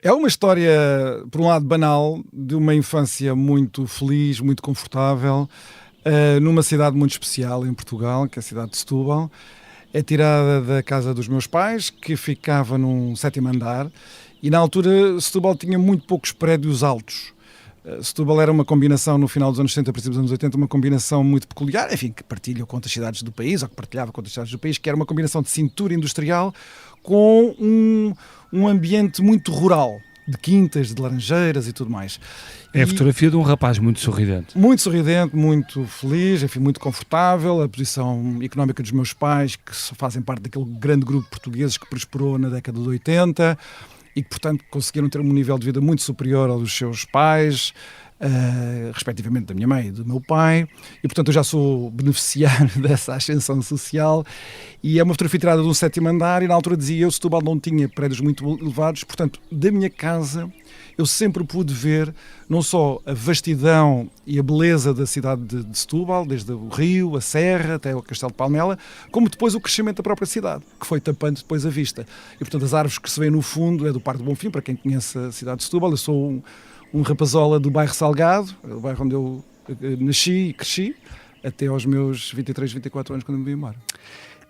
É uma história, por um lado, banal, de uma infância muito feliz, muito confortável, numa cidade muito especial em Portugal, que é a cidade de Setúbal. É tirada da casa dos meus pais, que ficava num 7º andar, e na altura Setúbal tinha muito poucos prédios altos. Setúbal era uma combinação, no final dos anos 70, princípios dos anos 80, uma combinação muito peculiar, enfim, que partilha com outras cidades do país, ou que partilhava com outras cidades do país, que era uma combinação de cintura industrial com um ambiente muito rural, de quintas, de laranjeiras e tudo mais. É a fotografia de um rapaz muito sorridente. Muito sorridente, muito feliz, enfim, muito confortável. A posição económica dos meus pais, que fazem parte daquele grande grupo de portugueses que prosperou na década de 80 e que, portanto, conseguiram ter um nível de vida muito superior ao dos seus pais, respectivamente da minha mãe e do meu pai, e portanto eu já sou beneficiário dessa ascensão social. E é uma fotografia tirada de um 7º andar, e na altura dizia eu, Setúbal não tinha prédios muito elevados, portanto da minha casa eu sempre pude ver não só a vastidão e a beleza da cidade de Setúbal, desde o rio, a serra, até o Castelo de Palmela, como depois o crescimento da própria cidade, que foi tapando depois a vista. E portanto as árvores que se vêem no fundo é do Parque do Bonfim, para quem conhece a cidade de Setúbal. Eu sou um rapazola do bairro Salgado, o bairro onde eu nasci e cresci, até aos meus 23, 24 anos, quando me vim embora.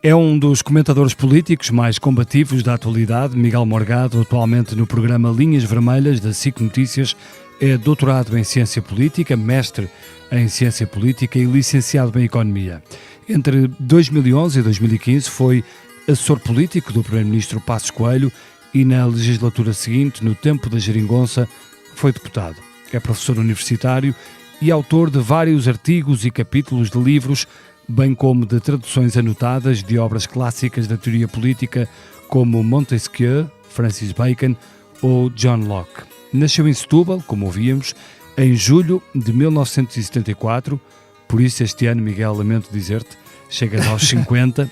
É um dos comentadores políticos mais combativos da atualidade. Miguel Morgado, atualmente no programa Linhas Vermelhas da SIC Notícias, é doutorado em Ciência Política, mestre em Ciência Política e licenciado em Economia. Entre 2011 e 2015 foi assessor político do primeiro-ministro Passos Coelho e na legislatura seguinte, no tempo da geringonça, foi deputado. É professor universitário e autor de vários artigos e capítulos de livros, bem como de traduções anotadas de obras clássicas da teoria política como Montesquieu, Francis Bacon ou John Locke. Nasceu em Setúbal, como ouvíamos, em julho de 1974, por isso este ano, Miguel, lamento dizer-te, chegas aos 50,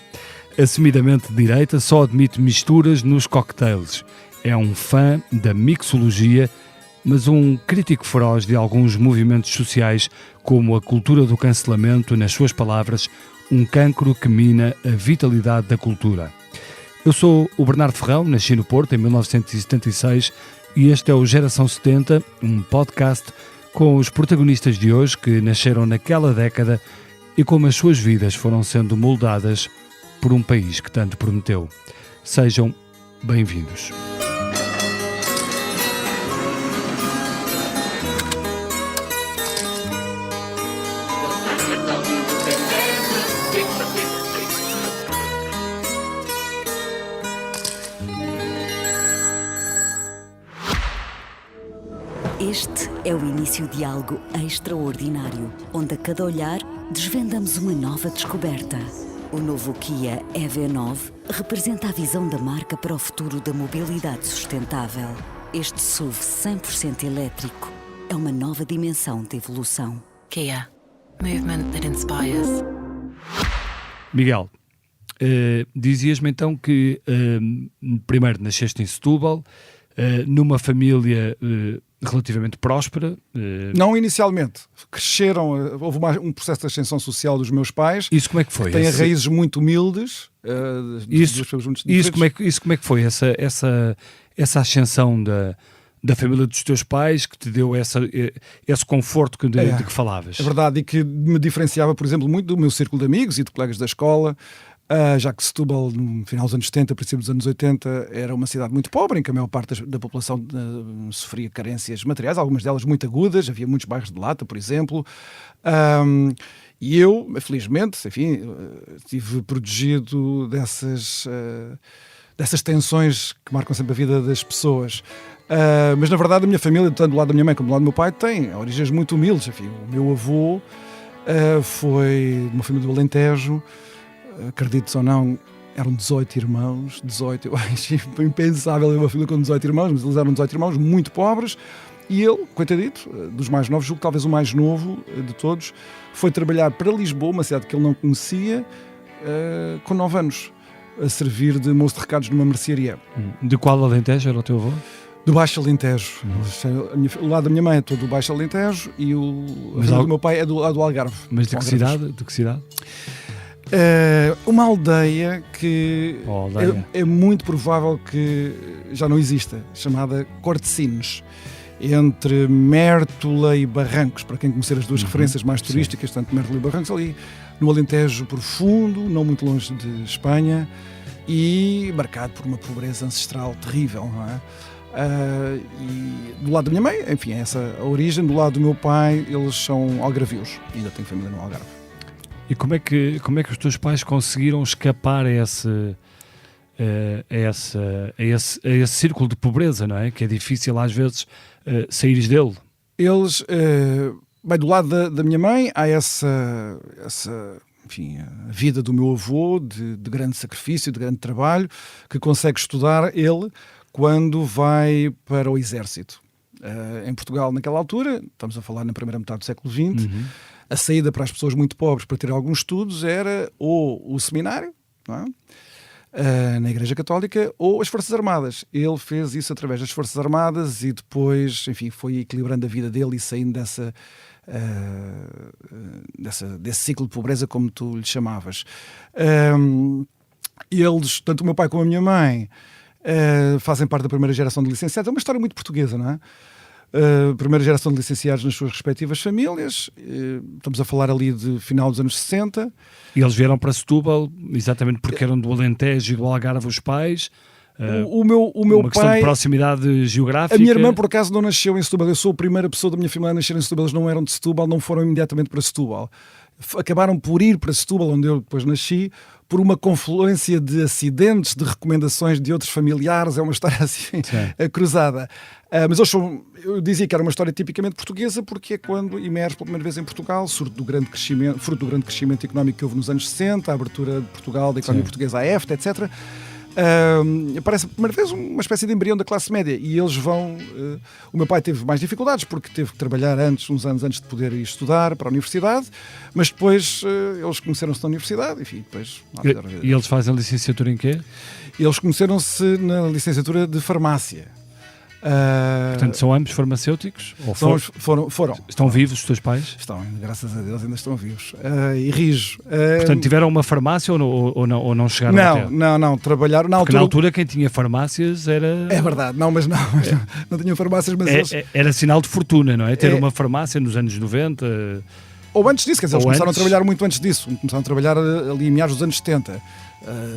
assumidamente de direita, só admite misturas nos cocktails. É um fã da mixologia, mas um crítico feroz de alguns movimentos sociais, como a cultura do cancelamento, nas suas palavras, um cancro que mina a vitalidade da cultura. Eu sou o Bernardo Ferrão, nasci no Porto em 1976 e este é o Geração 70, um podcast com os protagonistas de hoje que nasceram naquela década e como as suas vidas foram sendo moldadas por um país que tanto prometeu. Sejam bem-vindos. Este é o início de algo extraordinário, onde a cada olhar desvendamos uma nova descoberta. O novo Kia EV9 representa a visão da marca para o futuro da mobilidade sustentável. Este SUV 100% elétrico é uma nova dimensão de evolução. Kia. Movement that inspires. Miguel, dizias-me então que primeiro nasceste em Setúbal, numa família relativamente próspera. Não inicialmente. Cresceram, houve um processo de ascensão social dos meus pais. Isso como é que foi? Tem raízes muito humildes. Isso como é que foi? Essa ascensão da família dos teus pais que te deu esse conforto de que falavas? É verdade, e que me diferenciava, por exemplo, muito do meu círculo de amigos e de colegas da escola. Já que Setúbal, no final dos anos 70, princípios dos anos 80, era uma cidade muito pobre, em que a maior parte da população sofria carências materiais, algumas delas muito agudas, havia muitos bairros de lata, por exemplo. E eu, felizmente, enfim, estive protegido dessas tensões que marcam sempre a vida das pessoas. Mas, na verdade, a minha família, tanto do lado da minha mãe como do lado do meu pai, tem origens muito humildes. Enfim, o meu avô foi de uma família do Alentejo. Acredites ou não, eram 18 irmãos, 18, eu acho impensável uma família com 18 irmãos, mas eles eram 18 irmãos muito pobres, e ele, coitadito, dos mais novos, julgo que talvez o mais novo de todos, foi trabalhar para Lisboa, uma cidade que ele não conhecia, com 9 anos, a servir de moço de recados numa mercearia. De qual Alentejo era o teu avô? Do Baixo Alentejo. O lado da minha mãe é todo do Baixo Alentejo e o do meu pai é do Algarve. Mas de que cidade? Uma aldeia que Aldeia. é muito provável que já não exista, chamada Cortesines, entre Mértola e Barrancos, para quem conhecer as duas referências mais turísticas, tanto Mértola e Barrancos, ali no Alentejo profundo, não muito longe de Espanha, e marcado por uma pobreza ancestral terrível, não é? E do lado da minha mãe, enfim, é essa a origem. Do lado do meu pai, eles são algarvios, e ainda tenho família no Algarve. E como é que os teus pais conseguiram escapar a esse círculo de pobreza, não é? Que é difícil às vezes saíres dele. Eles, bem, do lado da minha mãe há essa enfim, a vida do meu avô de grande sacrifício, de grande trabalho, que consegue estudar ele quando vai para o exército. Em Portugal, naquela altura, estamos a falar na primeira metade do século XX, a saída para as pessoas muito pobres para ter alguns estudos era ou o seminário, não é? Na Igreja Católica, ou as Forças Armadas. Ele fez isso através das Forças Armadas e depois, enfim, foi equilibrando a vida dele e saindo desse ciclo de pobreza, como tu lhe chamavas. Eles, tanto o meu pai como a minha mãe, fazem parte da primeira geração de licenciados. É uma história muito portuguesa, não é? Primeira geração de licenciados nas suas respectivas famílias. Estamos a falar ali de final dos anos 60. E eles vieram para Setúbal exatamente porque eram do Alentejo e do Algarve os pais. O meu uma questão pai, de proximidade geográfica. a minha irmã por acaso não nasceu em Setúbal. Eu sou a primeira pessoa da minha família a nascer em Setúbal. Eles não eram de Setúbal, não foram imediatamente para Setúbal. Acabaram por ir para Setúbal, onde eu depois nasci, por uma confluência de acidentes, de recomendações de outros familiares. É uma história assim cruzada. Mas eu dizia que era uma história tipicamente portuguesa, porque é quando emerge pela primeira vez em Portugal, fruto do grande crescimento económico que houve nos anos 60, a abertura de Portugal, da economia portuguesa à EFTA, etc. Aparece pela primeira vez uma espécie de embrião da classe média, e eles vão... o meu pai teve mais dificuldades porque teve que trabalhar uns anos antes de poder ir estudar para a universidade, mas depois eles conheceram-se na universidade, enfim, depois... E eles fazem licenciatura em quê? Eles conheceram-se na licenciatura de farmácia. Portanto, são ambos farmacêuticos? Ou Foram. Estão vivos os teus pais? Estão, graças a Deus, ainda estão vivos. E rijo. Portanto, tiveram uma farmácia ou não chegaram até? Não, trabalharam... Porque na altura quem tinha farmácias era... É verdade, não tinham farmácias, mas eles... Era sinal de fortuna, não é? Ter uma farmácia nos anos 90... Ou antes disso, quer dizer, eles começaram antes. a trabalhar muito antes disso. Começaram a trabalhar ali em meados dos anos 70.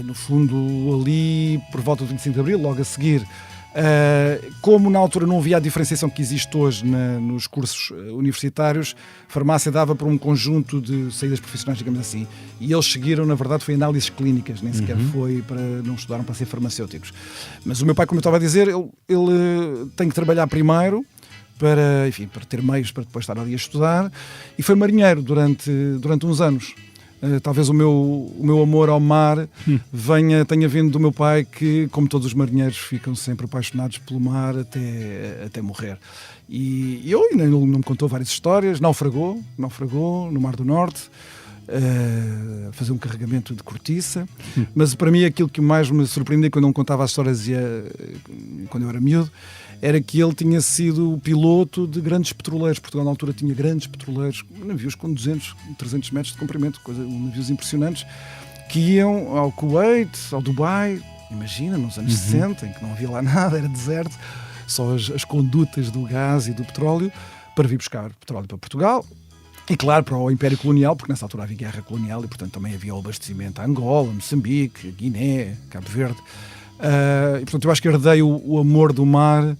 No fundo, ali, por volta do 25 de Abril, logo a seguir... como na altura não havia a diferenciação que existe hoje nos cursos universitários, farmácia dava para um conjunto de saídas profissionais, digamos assim, e eles seguiram, na verdade, foi análises clínicas, nem sequer foi para, não estudaram para ser farmacêuticos. Mas o meu pai, como eu estava a dizer, ele tem que trabalhar primeiro para ter meios para depois estar ali a estudar, e foi marinheiro durante uns anos. Talvez o meu amor ao mar tenha vindo do meu pai, que, como todos os marinheiros, ficam sempre apaixonados pelo mar até morrer. E ele não me contou várias histórias. Naufragou no Mar do Norte, a fazer um carregamento de cortiça. Mas para mim aquilo que mais me surpreendia quando eu me contava as histórias quando eu era miúdo, era que ele tinha sido o piloto de grandes petroleiros. Portugal na altura tinha grandes petroleiros, navios com 200, 300 metros de comprimento, navios impressionantes, que iam ao Kuwait, ao Dubai, imagina, nos anos 60, em que não havia lá nada, era deserto, só as condutas do gás e do petróleo, para vir buscar petróleo para Portugal. E claro, para o Império Colonial, porque nessa altura havia guerra colonial e, portanto, também havia o abastecimento a Angola, Moçambique, Guiné, Cabo Verde. E, portanto, eu acho que herdei o amor do mar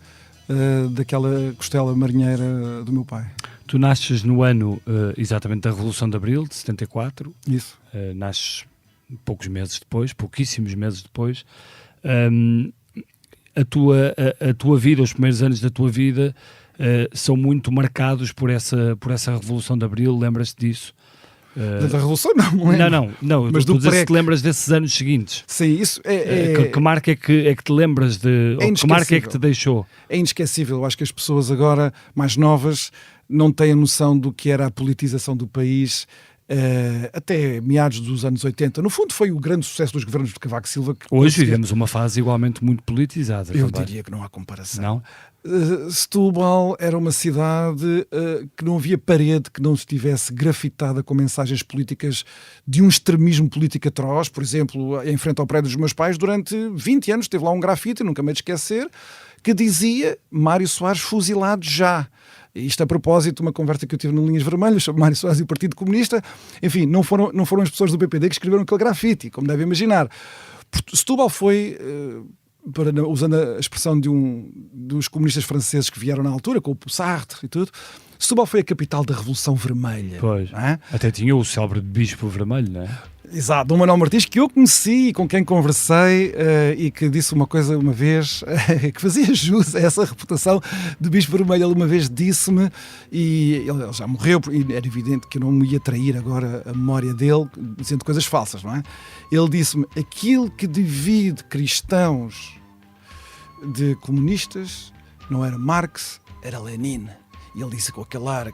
daquela costela marinheira do meu pai. Tu nasces no ano exatamente da Revolução de Abril, de 74. Isso. Nasces pouquíssimos meses depois. A tua vida, os primeiros anos da tua vida, são muito marcados por essa Revolução de Abril. Lembras-te disso? Da Revolução não lembro. Não, mas tu te lembras desses anos seguintes. Sim, isso que marca é que te lembras de... ou que marca é que te deixou? É inesquecível. Eu acho que as pessoas agora, mais novas, não têm a noção do que era a politização do país até meados dos anos 80. No fundo foi o grande sucesso dos governos de Cavaco Silva. Que Hoje vivemos uma fase igualmente muito politizada. Eu também. diria que não há comparação. Não? Setúbal era uma cidade que não havia parede que não estivesse grafitada com mensagens políticas de um extremismo político atroz. Por exemplo, em frente ao prédio dos meus pais, durante 20 anos teve lá um grafite, nunca me hei de esquecer, que dizia Mário Soares fuzilado já. Isto a propósito de uma conversa que eu tive no Linhas Vermelhas sobre Mário Soares e o Partido Comunista. Enfim, não foram as pessoas do PPD que escreveram aquele grafite, como devem imaginar. Setúbal foi, usando a expressão dos comunistas franceses que vieram na altura, com o Sartre e tudo, Setúbal foi a capital da Revolução Vermelha. Pois. É? Até tinha o célebre Bispo Vermelho, não é? Exato, Dom Manuel Martins, que eu conheci e com quem conversei e que disse uma coisa uma vez que fazia jus a essa reputação de Bispo Vermelho. Ele uma vez disse-me, e ele já morreu, e era evidente que eu não me ia trair agora a memória dele dizendo coisas falsas, não é? Ele disse-me, aquilo que divide cristãos de comunistas não era Marx, era Lenin. E ele disse com aquele ar,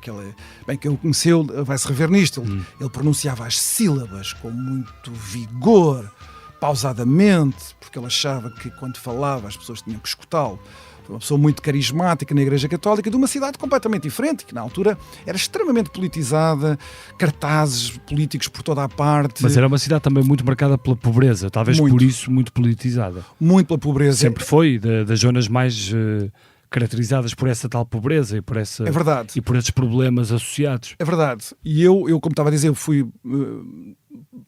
bem, que ele conheceu, vai-se rever nisto, ele pronunciava as sílabas com muito vigor, pausadamente, porque ele achava que quando falava as pessoas tinham que escutá-lo. Foi uma pessoa muito carismática na Igreja Católica, de uma cidade completamente diferente, que na altura era extremamente politizada, cartazes políticos por toda a parte. Mas era uma cidade também muito marcada pela pobreza, talvez Muito. por isso muito politizada. Muito pela pobreza. Sempre foi, das zonas mais caracterizadas por essa tal pobreza e por essa É verdade. e por esses problemas associados. É verdade. E eu, como estava a dizer, eu fui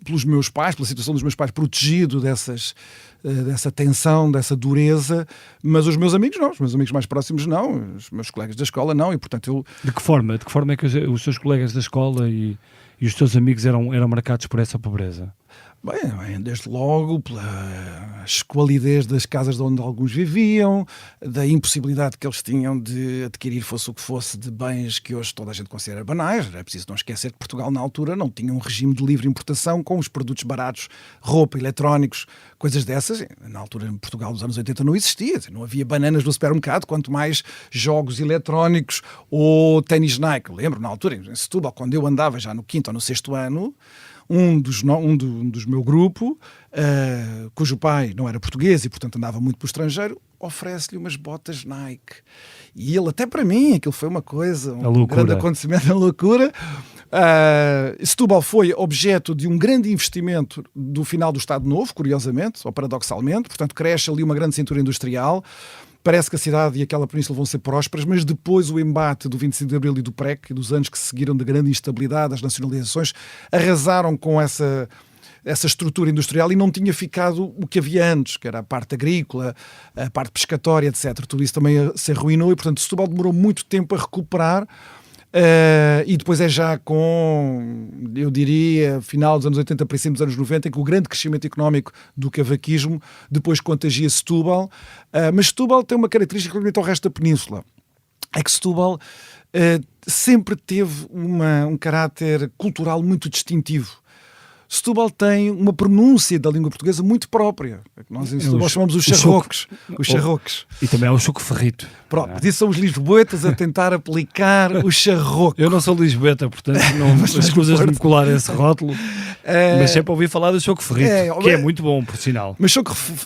pelos meus pais, pela situação dos meus pais, protegido dessa tensão, dessa dureza, mas os meus amigos não, os meus amigos mais próximos não, os meus colegas da escola não, e portanto eu... De que forma é que os seus colegas da escola e os seus amigos eram marcados por essa pobreza? Bem, desde logo pela esqualidez das casas onde alguns viviam, da impossibilidade que eles tinham de adquirir, fosse o que fosse, de bens que hoje toda a gente considera banais. É preciso não esquecer que Portugal na altura não tinha um regime de livre importação com os produtos baratos, roupa, eletrónicos, coisas dessas. Na altura em Portugal dos anos 80 não existia, não havia bananas no supermercado, quanto mais jogos eletrónicos ou ténis Nike. Eu lembro na altura, em Setúbal, quando eu andava já no 5º ou no 6º ano, um dos meu grupo, cujo pai não era português e portanto andava muito pelo estrangeiro, oferece-lhe umas botas Nike. E ele, até para mim, aquilo foi uma coisa, um grande acontecimento, a loucura. Setúbal foi objeto de um grande investimento do final do Estado Novo, curiosamente, ou paradoxalmente, portanto cresce ali uma grande cintura industrial. Parece que a cidade e aquela península vão ser prósperas, mas depois o embate do 25 de Abril e do PREC, e dos anos que se seguiram de grande instabilidade, as nacionalizações, arrasaram com essa estrutura industrial e não tinha ficado o que havia antes, que era a parte agrícola, a parte pescatória, etc. Tudo isso também se arruinou e, portanto, Setúbal demorou muito tempo a recuperar. E depois é já com, eu diria, final dos anos 80, princípio dos anos 90, que o grande crescimento económico do cavaquismo depois contagia Setúbal. Mas Setúbal tem uma característica relativamente ao resto da península. É que Setúbal sempre teve um caráter cultural muito distintivo. Setúbal tem uma pronúncia da língua portuguesa muito própria. Nós em Setúbal chamamos os charroques. Os charroques. E também há o choco ferrito. Pronto, disso são os lisboetas a tentar aplicar o charroque. Eu não sou lisboeta, portanto não escusas de me colar esse rótulo, mas sempre ouvi falar do choco ferrito, que é muito bom, por sinal. Mas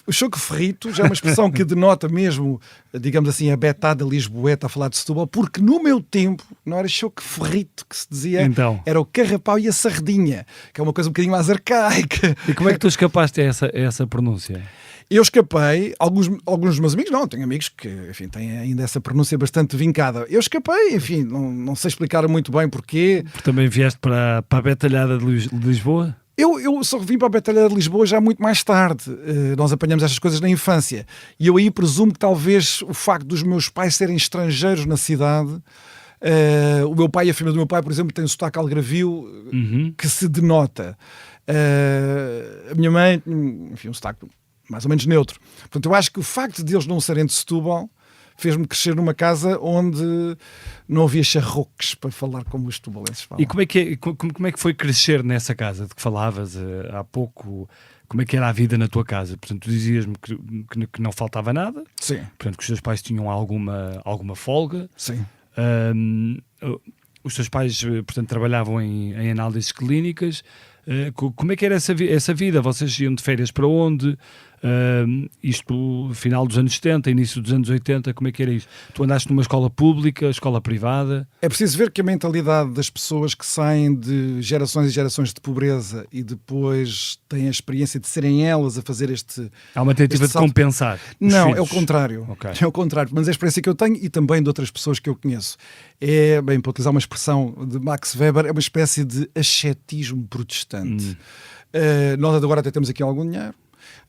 o choco ferrito já é uma expressão que denota mesmo, digamos assim, a betada lisboeta a falar de Setúbal, porque no meu tempo não era choco ferrito que se dizia, então, era o carrapau e a sardinha, que é uma coisa um bocadinho mais arcaica. E como é que tu escapaste a essa pronúncia? Eu escapei, alguns dos meus amigos não, tenho amigos que, enfim, têm ainda essa pronúncia bastante vincada. Eu escapei, enfim, não sei explicar muito bem porquê. Porque também vieste para a Betalhada de Lisboa? Eu só vim para a Betalhada de Lisboa já muito mais tarde. Nós apanhamos estas coisas na infância. E eu aí presumo que talvez o facto dos meus pais serem estrangeiros na cidade... o meu pai e a família do meu pai, por exemplo, tem um sotaque algarvio que se denota. A minha mãe, enfim, um sotaque mais ou menos neutro. Portanto, eu acho que o facto de eles não serem de Setúbal fez-me crescer numa casa onde não havia charroques, para falar como os setubalenses falam. E como é que foi crescer nessa casa de que falavas há pouco? Como é que era a vida na tua casa? Portanto, tu dizias-me que não faltava nada. Sim. Portanto, que os teus pais tinham alguma folga. Sim. Os seus pais, portanto, trabalhavam em análises clínicas. Como é que era essa vida? Vocês iam de férias para onde? Isto, final dos anos 70, início dos anos 80, como é que era isto? Tu andaste numa escola pública, escola privada? É preciso ver que a mentalidade das pessoas que saem de gerações e gerações de pobreza e depois têm a experiência de serem elas a fazer este... Há uma tentativa de compensar os Não, filhos. é o contrário. Okay. É o contrário, mas é a experiência que eu tenho e também de outras pessoas que eu conheço. É, bem, para utilizar uma expressão de Max Weber, é uma espécie de ascetismo protestante. Nós agora até temos aqui algum dinheiro,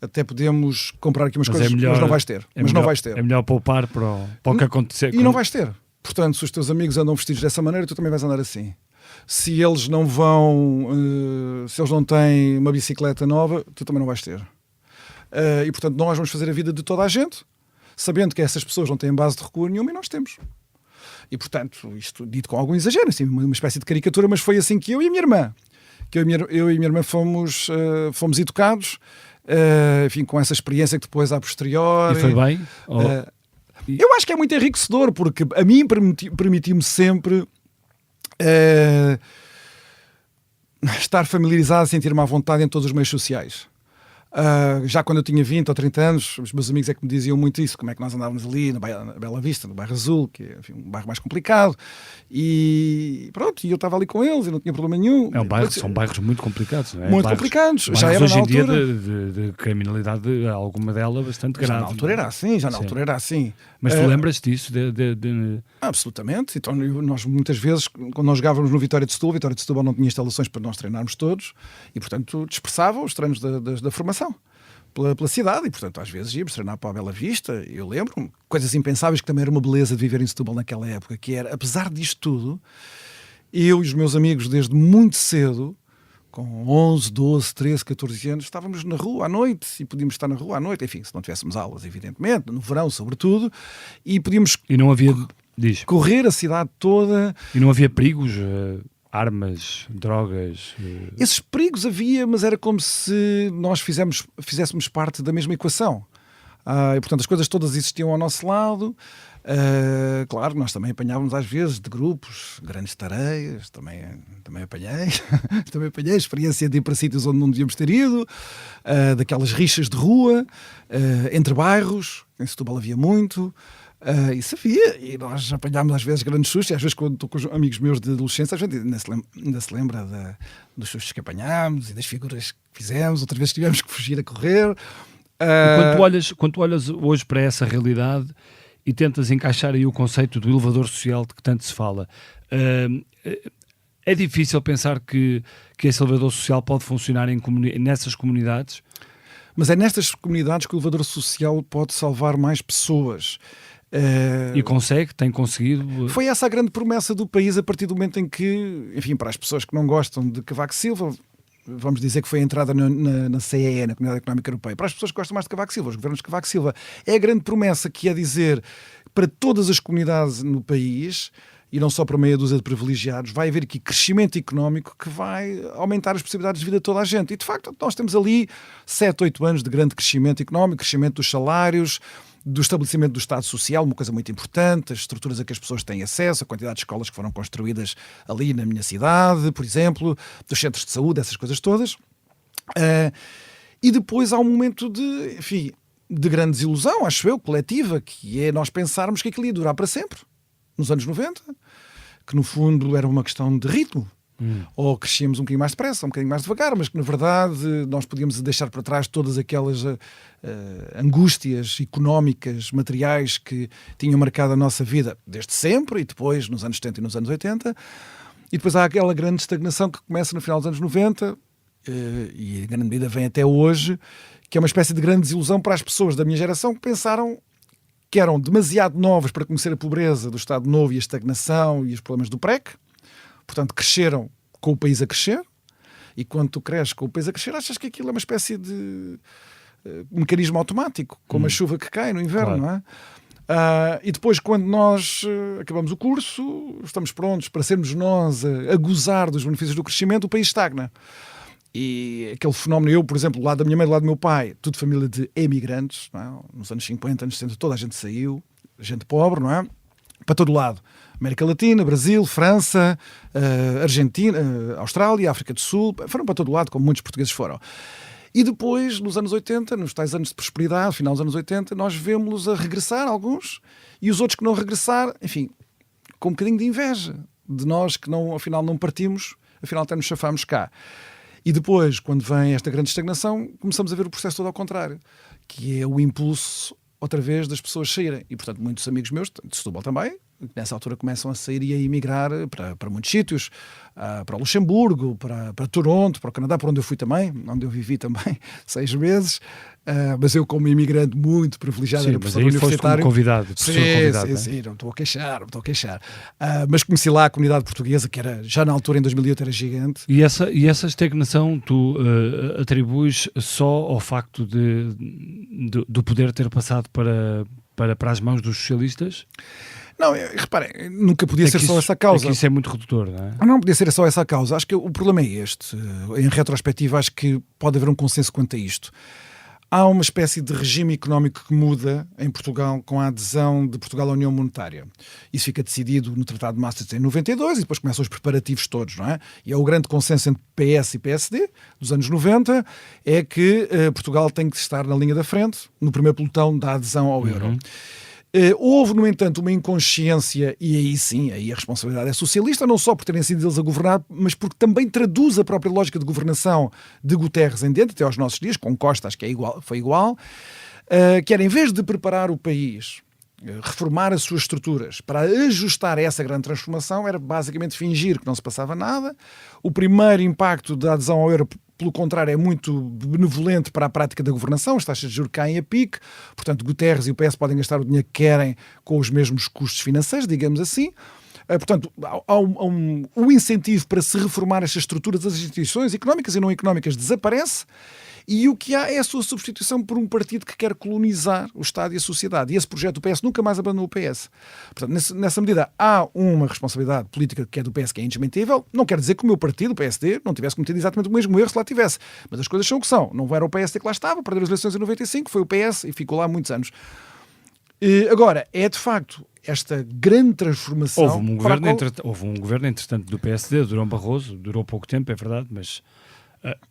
até podemos comprar aqui umas coisas, mas não vais ter. Não vais ter. É melhor poupar para o que acontecer. E não vais ter. Portanto, se os teus amigos andam vestidos dessa maneira, tu também vais andar assim. Se eles não vão, se eles não têm uma bicicleta nova, tu também não vais ter. E portanto, nós vamos fazer a vida de toda a gente, sabendo que essas pessoas não têm base de recurso nenhuma e nós temos. E portanto, isto dito com algum exagero, assim, uma espécie de caricatura, mas foi assim que eu e a minha irmã, eu e a minha irmã fomos educados, enfim, com essa experiência que depois, a posteriori... E foi bem? Eu acho que é muito enriquecedor, porque a mim permitiu-me sempre estar familiarizado, sentir-me à vontade em todos os meios sociais. Já quando eu tinha 20 ou 30 anos, os meus amigos é que me diziam muito isso, como é que nós andávamos ali na Bela Vista, no bairro Azul, que é, enfim, um bairro mais complicado, e pronto, e eu estava ali com eles e não tinha problema nenhum. São bairros muito complicados, não é? Muito complicados. Já era hoje na em dia altura de criminalidade, alguma dela bastante grave. Já na altura era assim, Mas tu lembras disso? Absolutamente. Então, nós muitas vezes, quando nós jogávamos no Vitória de Setúbal não tinha instalações para nós treinarmos todos e, portanto, dispersava os treinos da formação pela cidade e, portanto, às vezes íamos treinar para a Bela Vista. Eu lembro-me, coisas impensáveis que também era uma beleza de viver em Setúbal naquela época, que era, apesar disto tudo, eu e os meus amigos, desde muito cedo, com 11, 12, 13, 14 anos, estávamos na rua à noite e podíamos estar na rua à noite, enfim, se não tivéssemos aulas, evidentemente, no verão, sobretudo, e podíamos e não havia, correr a cidade toda. E não havia perigos? Armas, drogas? Esses perigos havia, mas era como se nós fizéssemos parte da mesma equação. E, portanto, as coisas todas existiam ao nosso lado. Claro, nós também apanhávamos às vezes de grupos, grandes tareias, também apanhei. Também apanhei a experiência de ir para sítios onde não devíamos ter ido, daquelas rixas de rua, entre bairros, em Setúbal havia muito. Isso havia, e nós apanhámos às vezes grandes sustos, e às vezes quando estou com os amigos meus de adolescência, a gente ainda se lembra dos sustos que apanhámos e das figuras que fizemos, outras vezes tivemos que fugir a correr. Quando tu olhas hoje para essa realidade e tentas encaixar aí o conceito do elevador social de que tanto se fala, é difícil pensar que esse elevador social pode funcionar nessas comunidades? Mas é nestas comunidades que o elevador social pode salvar mais pessoas. E tem conseguido? Foi essa a grande promessa do país a partir do momento em que, enfim, para as pessoas que não gostam de Cavaco Silva, vamos dizer que foi a entrada na CEE, na Comunidade Económica Europeia. Para as pessoas que gostam mais de Cavaco Silva, os governos de Cavaco Silva, é a grande promessa que é dizer para todas as comunidades no país, e não só para meia dúzia de privilegiados, vai haver aqui crescimento económico que vai aumentar as possibilidades de vida de toda a gente. E, de facto, nós temos ali 7, 8 anos de grande crescimento económico, crescimento dos salários, do estabelecimento do Estado Social, uma coisa muito importante, as estruturas a que as pessoas têm acesso, a quantidade de escolas que foram construídas ali na minha cidade, por exemplo, dos centros de saúde, essas coisas todas. E depois há um momento de grande desilusão, acho eu, coletiva, que é nós pensarmos que aquilo ia durar para sempre, nos anos 90, que no fundo era uma questão de ritmo. Ou crescíamos um bocadinho mais depressa, um bocadinho mais devagar, mas que na verdade nós podíamos deixar para trás todas aquelas angústias económicas, materiais que tinham marcado a nossa vida desde sempre e depois nos anos 70 e nos anos 80. E depois há aquela grande estagnação que começa no final dos anos 90 e a grande medida vem até hoje, que é uma espécie de grande desilusão para as pessoas da minha geração que pensaram que eram demasiado novas para conhecer a pobreza do Estado Novo e a estagnação e os problemas do PREC. Portanto, cresceram com o país a crescer, e quando tu cresces com o país a crescer, achas que aquilo é uma espécie de mecanismo automático, como a chuva que cai no inverno, claro. Não é? E depois, quando nós acabamos o curso, estamos prontos para sermos nós a gozar dos benefícios do crescimento, o país estagna. E aquele fenómeno, eu, por exemplo, do lado da minha mãe, do lado do meu pai, tudo família de emigrantes, não é? Nos anos 50, anos 60, toda a gente saiu, gente pobre, não é? Para todo lado. América Latina, Brasil, França, Argentina, Austrália, África do Sul, foram para todo lado, como muitos portugueses foram. E depois, nos anos 80, nos tais anos de prosperidade, final dos anos 80, nós vemos-los a regressar, alguns, e os outros que não regressar, enfim, com um bocadinho de inveja de nós que não, afinal não partimos, afinal até nos chafámos cá. E depois, quando vem esta grande estagnação, começamos a ver o processo todo ao contrário, que é o impulso, outra vez, das pessoas saírem. E, portanto, muitos amigos meus, de Setúbal também, nessa altura começam a sair e a emigrar para muitos sítios, para o Luxemburgo, para Toronto, para o Canadá, para onde eu fui também, onde eu vivi também 6 meses, mas eu como imigrante muito privilegiado, sim, era mas professor aí foste como universitário. convidado, Sim, não estou a queixar. Mas conheci lá a comunidade portuguesa, que era, já na altura, em 2008, era gigante. E essa estagnação tu atribuis só ao facto do poder ter passado para as mãos dos socialistas? Não, reparem, nunca podia ser só essa causa. É que isso é muito redutor, não é? Não podia ser só essa a causa. Acho que o problema é este. Em retrospectiva, acho que pode haver um consenso quanto a isto. Há uma espécie de regime económico que muda em Portugal com a adesão de Portugal à União Monetária. Isso fica decidido no Tratado de Maastricht em 92 e depois começam os preparativos todos, não é? E é o grande consenso entre PS e PSD dos anos 90, é que Portugal tem que estar na linha da frente, no primeiro pelotão da adesão ao euro. Houve, no entanto, uma inconsciência, e aí sim, aí a responsabilidade é socialista, não só por terem sido eles a governar, mas porque também traduz a própria lógica de governação de Guterres em diante, até aos nossos dias, com Costa acho que foi igual, que era, em vez de preparar o país, reformar as suas estruturas para ajustar a essa grande transformação, era basicamente fingir que não se passava nada. O primeiro impacto da adesão ao euro, pelo contrário, é muito benevolente para a prática da governação, as taxas de juros caem a pique, portanto Guterres e o PS podem gastar o dinheiro que querem com os mesmos custos financeiros, digamos assim. Portanto, há um incentivo para se reformar estas estruturas das instituições económicas e não económicas desaparece, e o que há é a sua substituição por um partido que quer colonizar o Estado e a sociedade. E esse projeto do PS nunca mais abandonou o PS. Portanto, nessa medida, há uma responsabilidade política que é do PS, que é indesmentível. Não quer dizer que o meu partido, o PSD, não tivesse cometido exatamente o mesmo erro se lá tivesse. Mas as coisas são o que são. Não era o PSD que lá estava, perdeu as eleições em 95, foi o PS e ficou lá há muitos anos. Agora, é de facto esta grande transformação... Houve um governo, entretanto, do PSD, do Durão Barroso, durou pouco tempo, é verdade, mas...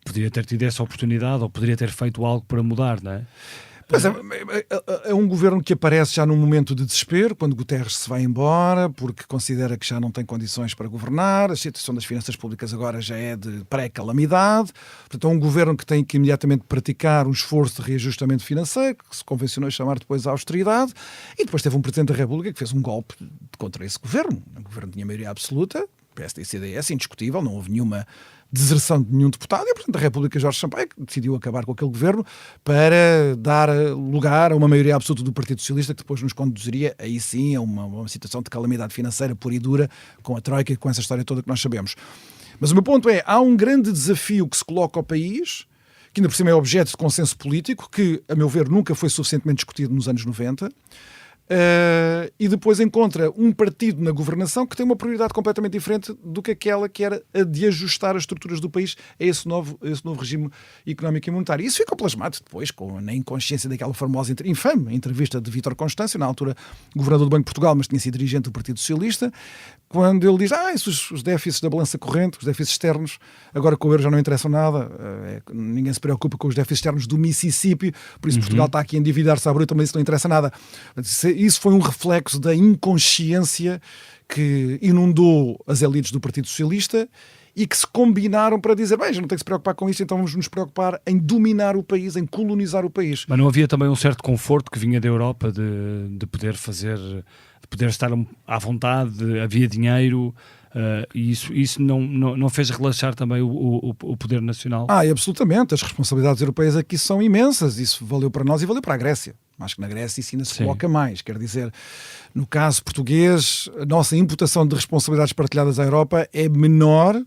poderia ter tido essa oportunidade ou poderia ter feito algo para mudar, não é? Pois é um governo que aparece já num momento de desespero, quando Guterres se vai embora, porque considera que já não tem condições para governar, a situação das finanças públicas agora já é de pré-calamidade, portanto é um governo que tem que imediatamente praticar um esforço de reajustamento financeiro, que se convencionou chamar depois a austeridade, e depois teve um Presidente da República que fez um golpe contra esse governo. O governo tinha maioria absoluta, PSD e CDS, indiscutível, não houve nenhuma deserção de nenhum deputado, e, portanto, a República Jorge Sampaio decidiu acabar com aquele governo para dar lugar a uma maioria absoluta do Partido Socialista, que depois nos conduziria, aí sim, a uma situação de calamidade financeira pura e dura, com a Troika e com essa história toda que nós sabemos. Mas o meu ponto é, há um grande desafio que se coloca ao país, que ainda por cima é objeto de consenso político, que, a meu ver, nunca foi suficientemente discutido nos anos 90, e depois encontra um partido na governação que tem uma prioridade completamente diferente do que aquela que era a de ajustar as estruturas do país a esse novo regime económico e monetário. Isso ficou plasmado depois na inconsciência daquela famosa, infame entrevista de Vítor Constâncio, na altura governador do Banco de Portugal, mas tinha sido dirigente do Partido Socialista, quando ele diz, os déficits da balança corrente, os déficits externos, agora com o euro já não interessam nada, ninguém se preocupa com os déficits externos do Mississippi, por isso Portugal está aqui a endividar-se à bruta, mas isso não interessa nada. Isso foi um reflexo da inconsciência que inundou as elites do Partido Socialista e que se combinaram para dizer, já não tem que se preocupar com isso, então vamos nos preocupar em dominar o país, em colonizar o país. Mas não havia também um certo conforto que vinha da Europa de poder fazer, de poder estar à vontade, havia dinheiro, e isso não fez relaxar também o poder nacional? Absolutamente, as responsabilidades europeias aqui são imensas, isso valeu para nós e valeu para a Grécia. Acho que na Grécia isso ainda se coloca mais, quer dizer, no caso português, a nossa imputação de responsabilidades partilhadas à Europa é menor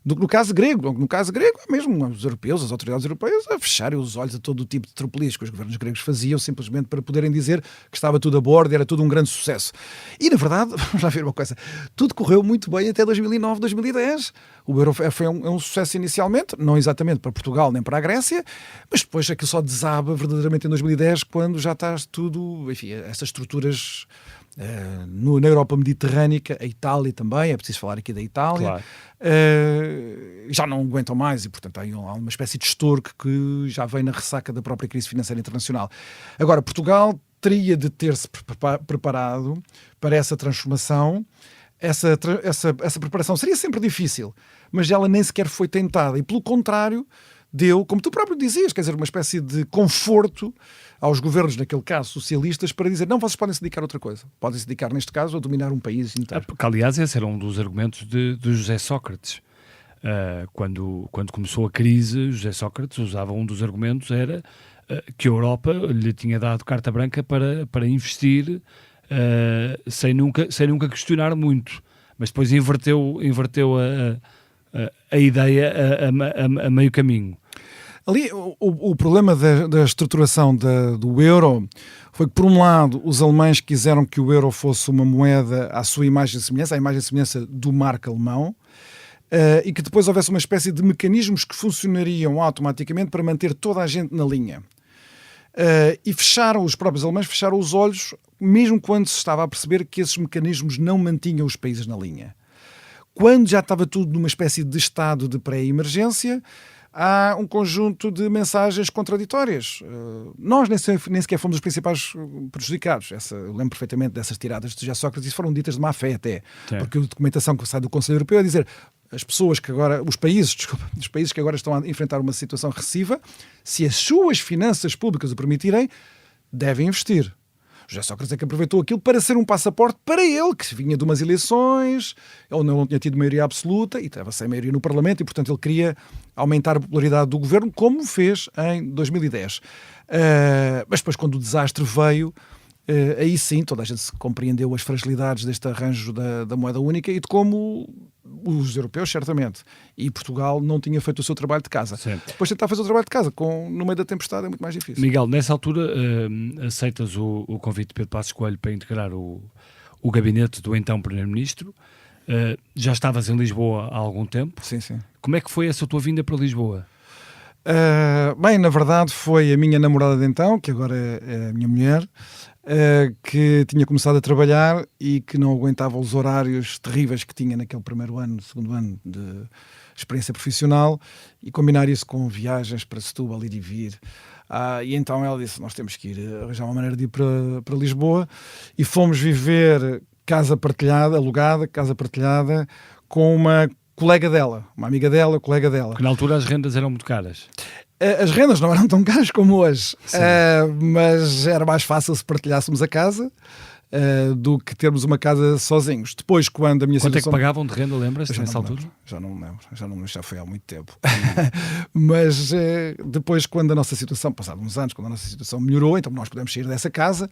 do que no caso grego. No caso grego, é mesmo os europeus, as autoridades europeias, a fecharem os olhos a todo o tipo de tropelias que os governos gregos faziam, simplesmente para poderem dizer que estava tudo a bordo e era tudo um grande sucesso. E, na verdade, vamos lá ver uma coisa, tudo correu muito bem até 2009, 2010. O euro foi um sucesso inicialmente, não exatamente para Portugal nem para a Grécia, mas depois aquilo só desaba verdadeiramente em 2010, quando já está tudo, enfim, essas estruturas Na Europa mediterrânica, a Itália também, é preciso falar aqui da Itália, Claro. já não aguentam mais e, portanto, há uma espécie de estouro que já vem na ressaca da própria crise financeira internacional. Agora, Portugal teria de ter-se preparado para essa transformação. Essa preparação seria sempre difícil, mas ela nem sequer foi tentada e, pelo contrário, deu, como tu próprio dizias, quer dizer, uma espécie de conforto aos governos, naquele caso socialistas, para dizer, não, vocês podem se dedicar a outra coisa. Podem se dedicar, neste caso, a dominar um país inteiro. Que, aliás, esse era um dos argumentos de José Sócrates. Quando começou a crise, José Sócrates usava um dos argumentos, era que a Europa lhe tinha dado carta branca para investir sem nunca questionar muito. Mas depois inverteu a ideia a meio caminho. Ali, o problema da estruturação do euro foi que, por um lado, os alemães quiseram que o euro fosse uma moeda à sua imagem e semelhança, à imagem e semelhança do marco alemão, e que depois houvesse uma espécie de mecanismos que funcionariam automaticamente para manter toda a gente na linha. E os próprios alemães fecharam os olhos, mesmo quando se estava a perceber que esses mecanismos não mantinham os países na linha. Quando já estava tudo numa espécie de estado de pré-emergência, há um conjunto de mensagens contraditórias. Nós nem sequer fomos os principais prejudicados. Eu lembro perfeitamente dessas tiradas de José Sócrates, e foram ditas de má fé até. Sim. Porque a documentação que sai do Conselho Europeu é dizer os países que agora estão a enfrentar uma situação recessiva, se as suas finanças públicas o permitirem, devem investir. José Sócrates é que aproveitou aquilo para ser um passaporte para ele, que vinha de umas eleições, ele não tinha tido maioria absoluta e estava sem maioria no Parlamento e, portanto, ele queria aumentar a popularidade do governo, como fez em 2010. Mas depois, quando o desastre veio, aí sim, toda a gente se compreendeu as fragilidades deste arranjo da moeda única e de como os europeus, certamente, e Portugal não tinha feito o seu trabalho de casa. Certo. Depois tentar fazer o trabalho de casa no meio da tempestade é muito mais difícil. Miguel, nessa altura aceitas o convite de Pedro Passos Coelho para integrar o gabinete do então Primeiro-Ministro. Já estavas em Lisboa há algum tempo. Sim, sim. Como é que foi essa tua vinda para Lisboa? Bem, na verdade foi a minha namorada de então, que agora é a minha mulher, que tinha começado a trabalhar e que não aguentava os horários terríveis que tinha naquele segundo ano de experiência profissional, e combinar isso com viagens para Setúbal, ir e vir. E então ela disse, nós temos que ir arranjar uma maneira de ir para Lisboa, e fomos viver alugada, casa partilhada, com uma colega dela, uma amiga dela, colega dela. Que na altura as rendas eram muito caras. As rendas não eram tão caras como hoje, mas era mais fácil se partilhássemos a casa do que termos uma casa sozinhos. Depois, quando a minha situação... Quanto é que pagavam de renda, lembras-te nessa altura? Já não me lembro, já foi há muito tempo. Mas depois, quando a nossa situação, passados uns anos, quando a nossa situação melhorou, então nós pudemos sair dessa casa,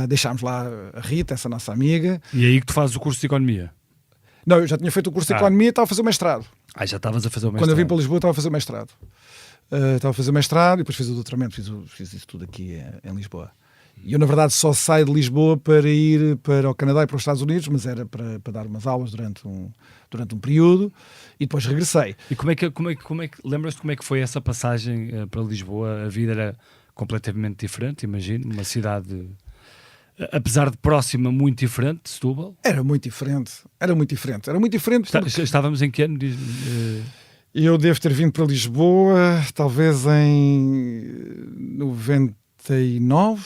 deixámos lá a Rita, essa nossa amiga. E aí que tu fazes o curso de Economia? Não, eu já tinha feito o curso de Economia e estava a fazer o mestrado. Já estavas a fazer o mestrado? Quando eu vim para Lisboa estava a fazer o mestrado. Estava a fazer o mestrado e depois fiz o doutoramento, fiz isso tudo aqui em Lisboa. E eu, na verdade, só saio de Lisboa para ir para o Canadá e para os Estados Unidos, mas era para dar umas aulas durante um período, e depois regressei. E lembras-te como é que foi essa passagem para Lisboa? A vida era completamente diferente, imagino, uma cidade... Apesar de próxima, muito diferente de Setúbal? Era muito diferente. Estávamos em que ano? Eu devo ter vindo para Lisboa, talvez em 99,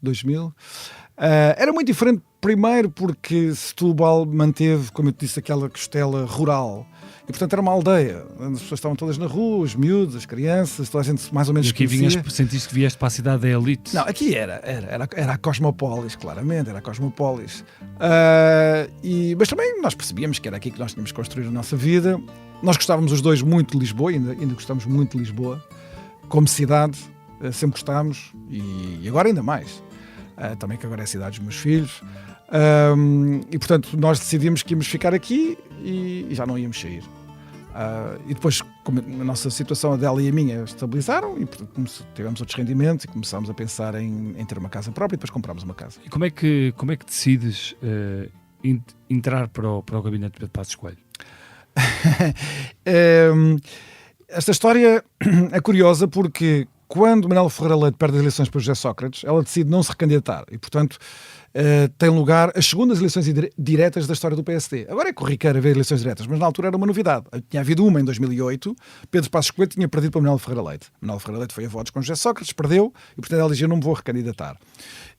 2000. Era muito diferente, primeiro porque Setúbal manteve, como eu te disse, aquela costela rural. E, portanto, era uma aldeia. As pessoas estavam todas na rua, os miúdos, as crianças, toda a gente mais ou menos conhecia. Sentiste que vieste para a cidade da elite? Não, aqui era a Cosmópolis, claramente, era a Cosmópolis. Mas também nós percebíamos que era aqui que nós tínhamos que construir a nossa vida. Nós gostávamos os dois muito de Lisboa, ainda gostamos muito de Lisboa. Como cidade, sempre gostámos, e agora ainda mais. Também que agora é a cidade dos meus filhos. E, portanto, nós decidimos que íamos ficar aqui e já não íamos sair. E depois, como a nossa situação, a dela e a minha, estabilizaram, e portanto, tivemos outros rendimentos e começámos a pensar em ter uma casa própria, e depois comprámos uma casa. E como é que decides entrar para o gabinete de Pedro Passos Coelho? Esta história é curiosa porque quando Manuela Ferreira Leite perde as eleições para José Sócrates, ela decide não se recandidatar e, portanto, tem lugar as segundas eleições diretas da história do PSD. Agora é corriqueiro haver eleições diretas, mas na altura era uma novidade. Tinha havido uma em 2008, Pedro Passos Coelho tinha perdido para Manuela Ferreira Leite. Manuela Ferreira Leite foi a votos com José Sócrates, perdeu, e portanto ela dizia, não me vou recandidatar.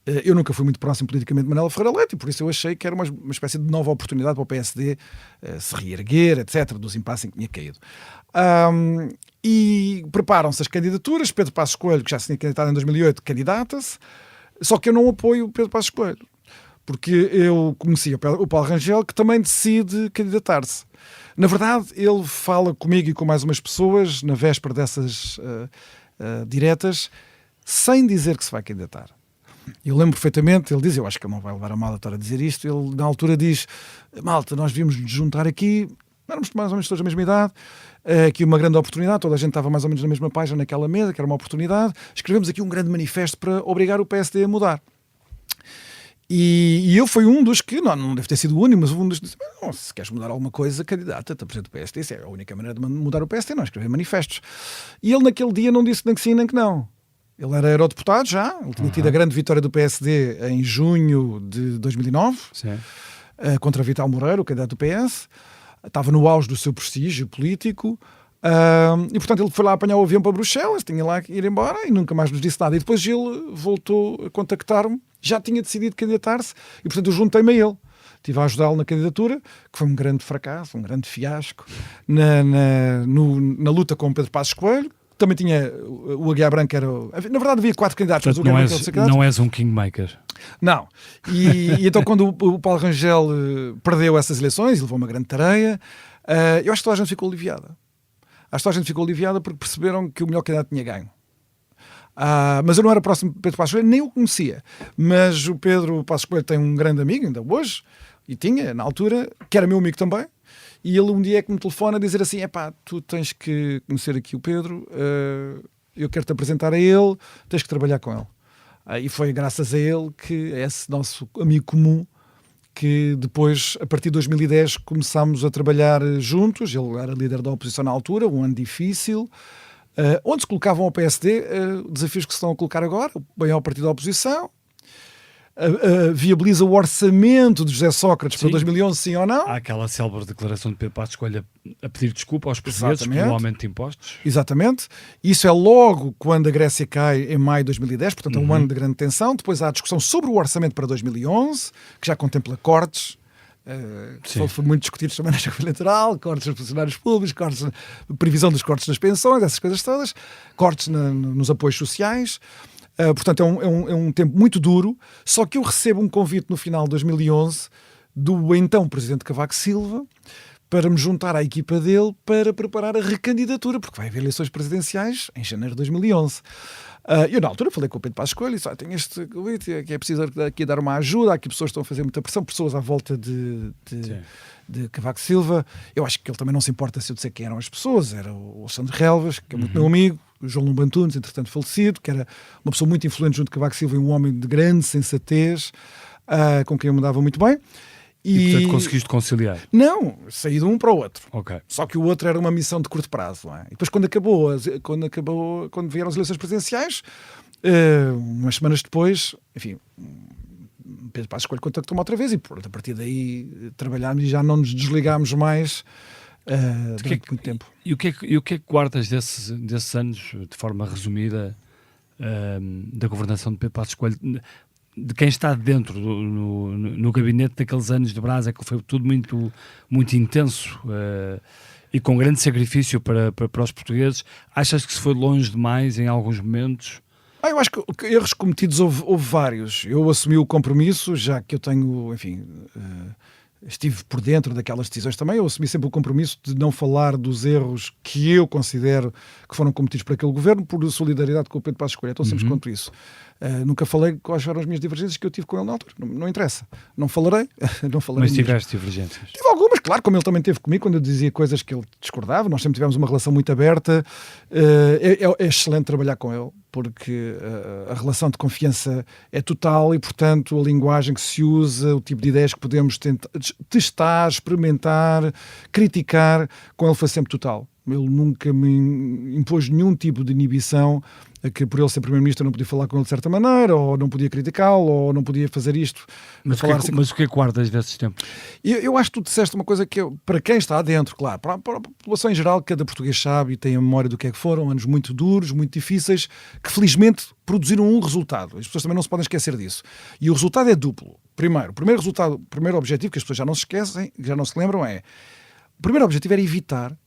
Eu nunca fui muito próximo politicamente de Manuela Ferreira Leite e por isso eu achei que era uma espécie de nova oportunidade para o PSD se reerguer, etc., dos impasses em que tinha caído. E preparam-se as candidaturas. Pedro Passos Coelho, que já se tinha candidatado em 2008, candidata-se, só que eu não apoio o Pedro Passos Coelho, porque eu conhecia o Paulo Rangel, que também decide candidatar-se. Na verdade, ele fala comigo e com mais umas pessoas na véspera dessas diretas, sem dizer que se vai candidatar. Eu lembro perfeitamente, ele diz, eu acho que ele não vai levar a mal a estar a dizer isto, ele na altura diz, malta, nós devíamos nos juntar aqui, éramos mais ou menos todos da mesma idade, aqui uma grande oportunidade, toda a gente estava mais ou menos na mesma página naquela mesa, que era uma oportunidade, escrevemos aqui um grande manifesto para obrigar o PSD a mudar. E eu fui um dos que, não deve ter sido o único, mas um dos que disse, se queres mudar alguma coisa, candidata-te a presidente do PSD, isso é a única maneira de mudar o PSD, não escrever manifestos. E ele naquele dia não disse nem que sim nem que não. Ele era eurodeputado já, ele tinha tido a grande vitória do PSD em junho de 2009, contra Vital Moreira, o candidato do PS, estava no auge do seu prestígio político, e portanto ele foi lá apanhar o avião para Bruxelas, tinha lá que ir embora e nunca mais nos disse nada. E depois ele voltou a contactar-me, já tinha decidido candidatar-se, e portanto eu juntei-me a ele. Estive a ajudá-lo na candidatura, que foi um grande fracasso, um grande fiasco, na luta com Pedro Passos Coelho. Também tinha o Aguiar Branco, na verdade havia 4 candidatos. Portanto, não és um kingmaker. Não. E então quando o Paulo Rangel perdeu essas eleições, levou uma grande tareia, eu acho que toda a gente ficou aliviada. Acho que toda a gente ficou aliviada porque perceberam que o melhor candidato tinha ganho. Mas eu não era próximo de Pedro Passos Coelho, nem o conhecia. Mas o Pedro Passos Coelho tem um grande amigo, ainda hoje, e tinha, na altura, que era meu amigo também. E ele um dia é que me telefona a dizer assim, tu tens que conhecer aqui o Pedro, eu quero-te apresentar a ele, tens que trabalhar com ele. E foi graças a ele, que é esse nosso amigo comum, que depois, a partir de 2010, começámos a trabalhar juntos. Ele era líder da oposição na altura, um ano difícil, onde se colocavam ao PSD desafios que se estão a colocar agora, bem ao partido da oposição, viabiliza o orçamento de José Sócrates para 2011, sim ou não? Há aquela célebre declaração de Pedro Passos Coelho a pedir desculpa aos portugueses pelo aumento de impostos. Exatamente. Isso é logo quando a Grécia cai em maio de 2010, portanto é um ano de grande tensão. Depois há a discussão sobre o orçamento para 2011, que já contempla cortes. Foi muito discutido também na campanha eleitoral, cortes nos funcionários públicos, previsão dos cortes nas pensões, essas coisas todas, cortes nos apoios sociais. Portanto, é um tempo muito duro, só que eu recebo um convite no final de 2011 do então Presidente Cavaco Silva para me juntar à equipa dele para preparar a recandidatura, porque vai haver eleições presidenciais em janeiro de 2011. Eu, na altura, falei com o Pedro Passos Coelho e disse, tenho este convite, que é preciso aqui dar uma ajuda, há aqui pessoas que estão a fazer muita pressão, pessoas à volta de Cavaco Silva. Eu acho que ele também não se importa se eu disser quem eram as pessoas, era o Sandro Relvas, que é muito meu amigo, o João Lumbantunes, entretanto falecido, que era uma pessoa muito influente junto de Cavaco Silva e um homem de grande sensatez, com quem eu me dava muito bem. E portanto conseguiste conciliar? Não, saí de um para o outro. Okay. Só que o outro era uma missão de curto prazo. Não é? E depois quando vieram as eleições presidenciais, umas semanas depois, enfim, Pedro Passos Coelho contactou-me outra vez e a partir daí trabalhámos e já não nos desligámos mais durante muito tempo. E o que é que guardas desses anos, de forma resumida, da governação de Pedro Passos Coelho? De quem está dentro no gabinete daqueles anos de Brasa, que foi tudo muito, muito intenso e com grande sacrifício para os portugueses. Achas que se foi longe demais em alguns momentos? Eu acho que erros cometidos houve vários. Eu assumi o compromisso, já que eu tenho, enfim, estive por dentro daquelas decisões também. Eu assumi sempre o compromisso de não falar dos erros que eu considero que foram cometidos por aquele governo, por solidariedade com o Pedro Passos Coelho. Estou sempre quanto isso. Nunca falei quais foram as minhas divergências que eu tive com ele na altura. Não interessa. Não falarei. Mas tiveste divergências? Tive algumas, claro, como ele também teve comigo, quando eu dizia coisas que ele discordava. Nós sempre tivemos uma relação muito aberta. É excelente trabalhar com ele, porque a relação de confiança é total e, portanto, a linguagem que se usa, o tipo de ideias que podemos testar, experimentar, criticar, com ele foi sempre total. Ele nunca me impôs nenhum tipo de inibição a que, por ele ser Primeiro-Ministro, eu não podia falar com ele de certa maneira, ou não podia criticá-lo, ou não podia fazer isto. Mas o que é que guardas desses tempos? Eu acho que tu disseste uma coisa que, para quem está dentro, claro, para a população em geral, cada português sabe e tem a memória do que é que foram, anos muito duros, muito difíceis, que felizmente produziram um resultado. As pessoas também não se podem esquecer disso. E o resultado é duplo. Primeiro, o primeiro objetivo, que as pessoas já não se esquecem, já não se lembram, o primeiro objetivo era evitar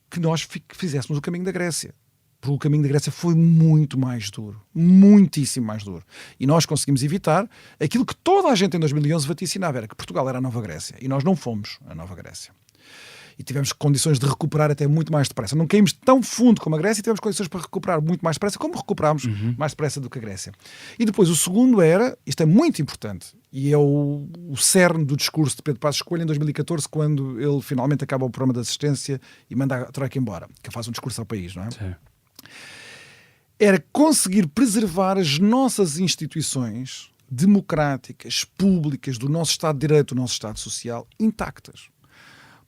que nós fizéssemos o caminho da Grécia. Porque o caminho da Grécia foi muito mais duro. Muitíssimo mais duro. E nós conseguimos evitar aquilo que toda a gente em 2011 vaticinava, era que Portugal era a nova Grécia. E nós não fomos a nova Grécia. E tivemos condições de recuperar até muito mais depressa. Não caímos tão fundo como a Grécia e tivemos condições para recuperar muito mais depressa, como recuperámos mais depressa do que a Grécia. E depois o segundo era, isto é muito importante, e é o cerne do discurso de Pedro Passos Coelho em 2014, quando ele finalmente acaba o programa de assistência e manda a Troika embora, que faz um discurso ao país, não é? Sim. Era conseguir preservar as nossas instituições democráticas, públicas, do nosso Estado de Direito, do nosso Estado Social, intactas.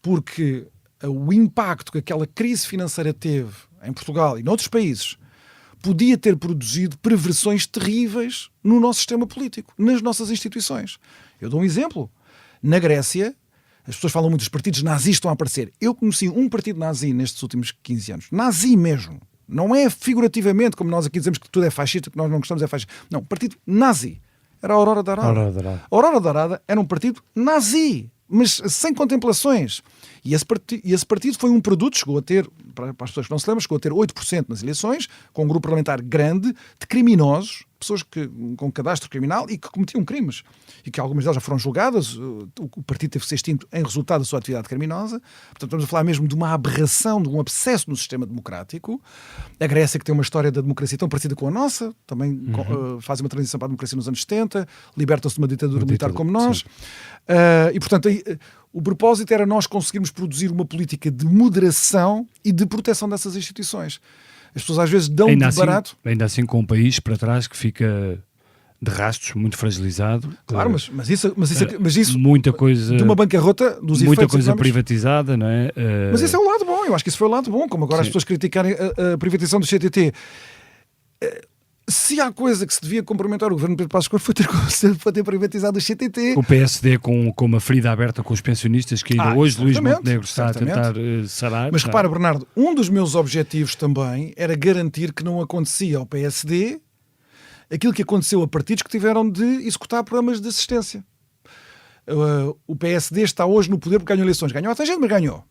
Porque o impacto que aquela crise financeira teve em Portugal e noutros países podia ter produzido perversões terríveis no nosso sistema político, nas nossas instituições. Eu dou um exemplo. Na Grécia, as pessoas falam muito dos partidos nazis estão a aparecer. Eu conheci um partido nazi nestes últimos 15 anos. Nazi mesmo. Não é figurativamente, como nós aqui dizemos que tudo é fascista, que nós não gostamos é fascista. Não, partido nazi. Era a Aurora Dourada. A Aurora Dourada era um partido nazi, mas sem contemplações. E esse partido foi um produto, chegou a ter, para as pessoas que não se lembram, chegou a ter 8% nas eleições, com um grupo parlamentar grande de criminosos, pessoas com cadastro criminal e que cometiam crimes. E que algumas delas já foram julgadas, o partido teve que ser extinto em resultado da sua atividade criminosa. Portanto, estamos a falar mesmo de uma aberração, de um abscesso no sistema democrático. A Grécia, que tem uma história da democracia tão parecida com a nossa, também faz uma transição para a democracia nos anos 70, liberta-se de uma ditadura militar como nós. E, portanto, o propósito era nós conseguirmos produzir uma política de moderação e de proteção dessas instituições. As pessoas às vezes dão de barato. Ainda assim com um país para trás que fica de rastros, muito fragilizado. Claro, mas isso muita coisa, de uma bancarrota dos muita efeitos coisa económicos, privatizada, não é? Mas esse é o lado bom, eu acho que isso foi o lado bom, como agora as pessoas criticarem a privatização do CTT. Se há coisa que se devia cumprimentar o governo de Pedro Passos Coelho foi ter privatizado o CTT. O PSD com uma ferida aberta com os pensionistas, que ainda hoje Luís Montenegro está a tentar sarar. Mas repara, Bernardo, um dos meus objetivos também era garantir que não acontecia ao PSD aquilo que aconteceu a partidos que tiveram de executar programas de assistência. O PSD está hoje no poder porque ganhou eleições. Ganhou até gente, mas ganhou.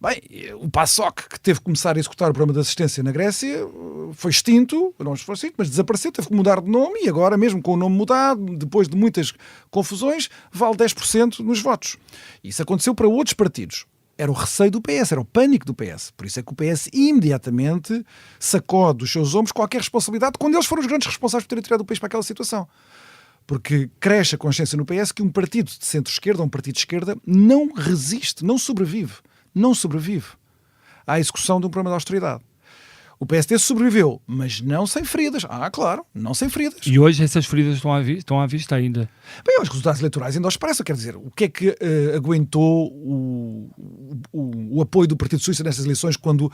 Bem, o PASOK, que teve que começar a executar o programa de assistência na Grécia, foi extinto, não foi extinto, mas desapareceu, teve que mudar de nome e agora, mesmo com o nome mudado, depois de muitas confusões, vale 10% nos votos. Isso aconteceu para outros partidos. Era o receio do PS, era o pânico do PS. Por isso é que o PS imediatamente sacode dos seus ombros qualquer responsabilidade, quando eles foram os grandes responsáveis por terem tirado o país para aquela situação. Porque cresce a consciência no PS que um partido de centro-esquerda, um partido de esquerda, não resiste, não sobrevive à execução de um programa de austeridade. O PSD sobreviveu, mas não sem feridas. Claro, não sem feridas. E hoje essas feridas estão à vista ainda? Bem, os resultados eleitorais ainda os expressam. Quer dizer, o que é que aguentou o apoio do Partido Socialista nestas eleições quando,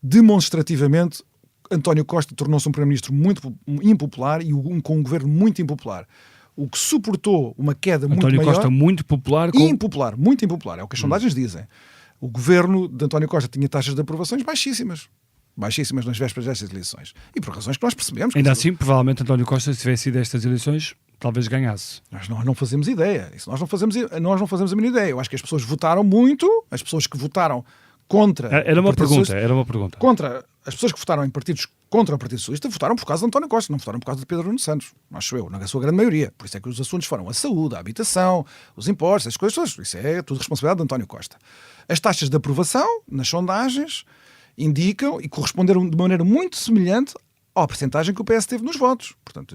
demonstrativamente, António Costa tornou-se um primeiro-ministro muito impopular e com um governo muito impopular? O que suportou uma queda muito maior... António Costa muito popular... Impopular, muito impopular. É o que as sondagens dizem. O governo de António Costa tinha taxas de aprovações baixíssimas nas vésperas destas eleições. E por razões que nós percebemos. Ainda assim, provavelmente António Costa, se tivesse ido a estas eleições, talvez ganhasse. Nós não fazemos ideia. Nós não fazemos a mínima ideia. Eu acho que as pessoas votaram muito, as pessoas que votaram contra... Era uma pergunta. Contra as pessoas que votaram em partidos contra o Partido Socialista votaram por causa de António Costa, não votaram por causa de Pedro Nuno Santos, acho eu, na sua grande maioria. Por isso é que os assuntos foram a saúde, a habitação, os impostos, as coisas todas. Isso é tudo responsabilidade de António Costa. As taxas de aprovação, nas sondagens, indicam e corresponderam de maneira muito semelhante à percentagem que o PS teve nos votos. Portanto,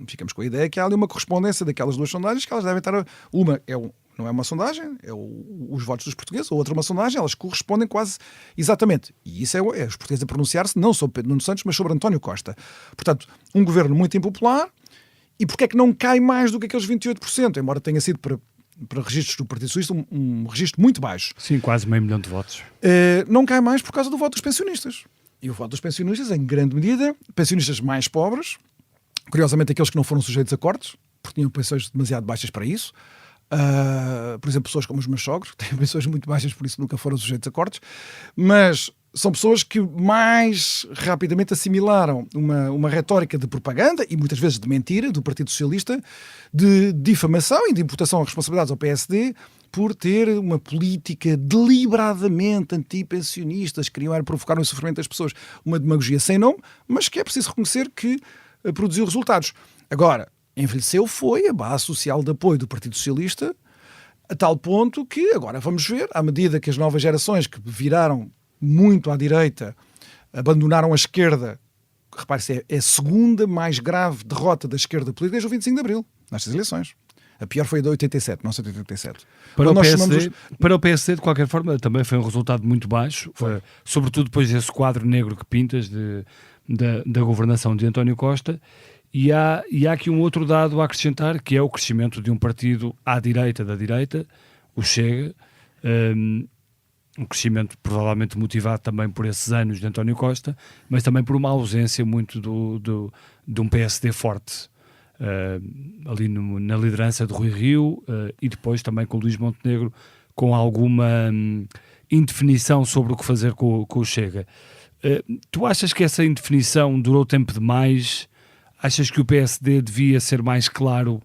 ficamos com a ideia que há ali uma correspondência daquelas duas sondagens, que elas devem estar... Uma não é uma sondagem, é os votos dos portugueses, a outra uma sondagem, elas correspondem quase exatamente. E isso é os portugueses a pronunciar-se não sobre Pedro Nuno Santos, mas sobre António Costa. Portanto, um governo muito impopular. E porquê é que não cai mais do que aqueles 28%? Embora tenha sido para para registros do Partido Socialista, um registro muito baixo. Sim, quase 500 mil de votos. Não cai mais por causa do voto dos pensionistas. E o voto dos pensionistas, em grande medida, pensionistas mais pobres, curiosamente aqueles que não foram sujeitos a cortes, porque tinham pensões demasiado baixas para isso. Por exemplo, pessoas como os meus sogros, que têm pensões muito baixas, por isso nunca foram sujeitos a cortes. Mas são pessoas que mais rapidamente assimilaram uma retórica de propaganda e muitas vezes de mentira do Partido Socialista, de difamação e de imputação de responsabilidades ao PSD por ter uma política deliberadamente antipensionistas, queriam provocar o sofrimento das pessoas. Uma demagogia sem nome, mas que é preciso reconhecer que produziu resultados. Agora, envelheceu foi a base social de apoio do Partido Socialista, a tal ponto que, agora vamos ver, à medida que as novas gerações que viraram muito à direita, abandonaram a esquerda, repare-se, é a segunda mais grave derrota da esquerda política desde o 25 de Abril, nestas eleições. A pior foi a de 87, não 87. Para o PSD, de qualquer forma, também foi um resultado muito baixo, sobretudo depois desse quadro negro que pintas da governação de António Costa. E há aqui um outro dado a acrescentar, que é o crescimento de um partido à direita da direita, o Chega, um crescimento provavelmente motivado também por esses anos de António Costa, mas também por uma ausência muito de um PSD forte, ali na liderança de Rui Rio, e depois também com o Luís Montenegro, com alguma indefinição sobre o que fazer com o Chega. Tu achas que essa indefinição durou tempo demais? Achas que o PSD devia ser mais claro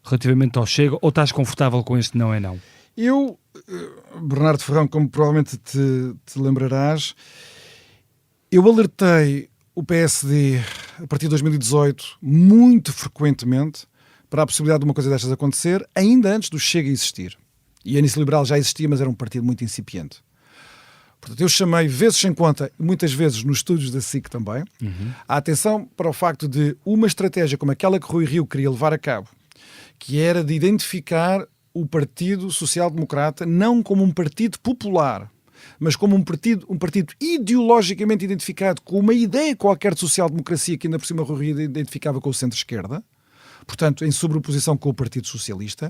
relativamente ao Chega, ou estás confortável com este não é não? Eu, Bernardo Ferrão, como provavelmente te lembrarás, eu alertei o PSD a partir de 2018 muito frequentemente para a possibilidade de uma coisa destas acontecer, ainda antes do Chega existir. E a Iniciativa Liberal já existia, mas era um partido muito incipiente. Portanto, eu chamei vezes sem conta, e muitas vezes nos estúdios da SIC também, a atenção para o facto de uma estratégia como aquela que Rui Rio queria levar a cabo, que era de identificar o Partido Social Democrata não como um partido popular, mas como um partido ideologicamente identificado com uma ideia qualquer de social-democracia que ainda por cima Rui Rio identificava com o centro-esquerda, portanto em sobreposição com o Partido Socialista.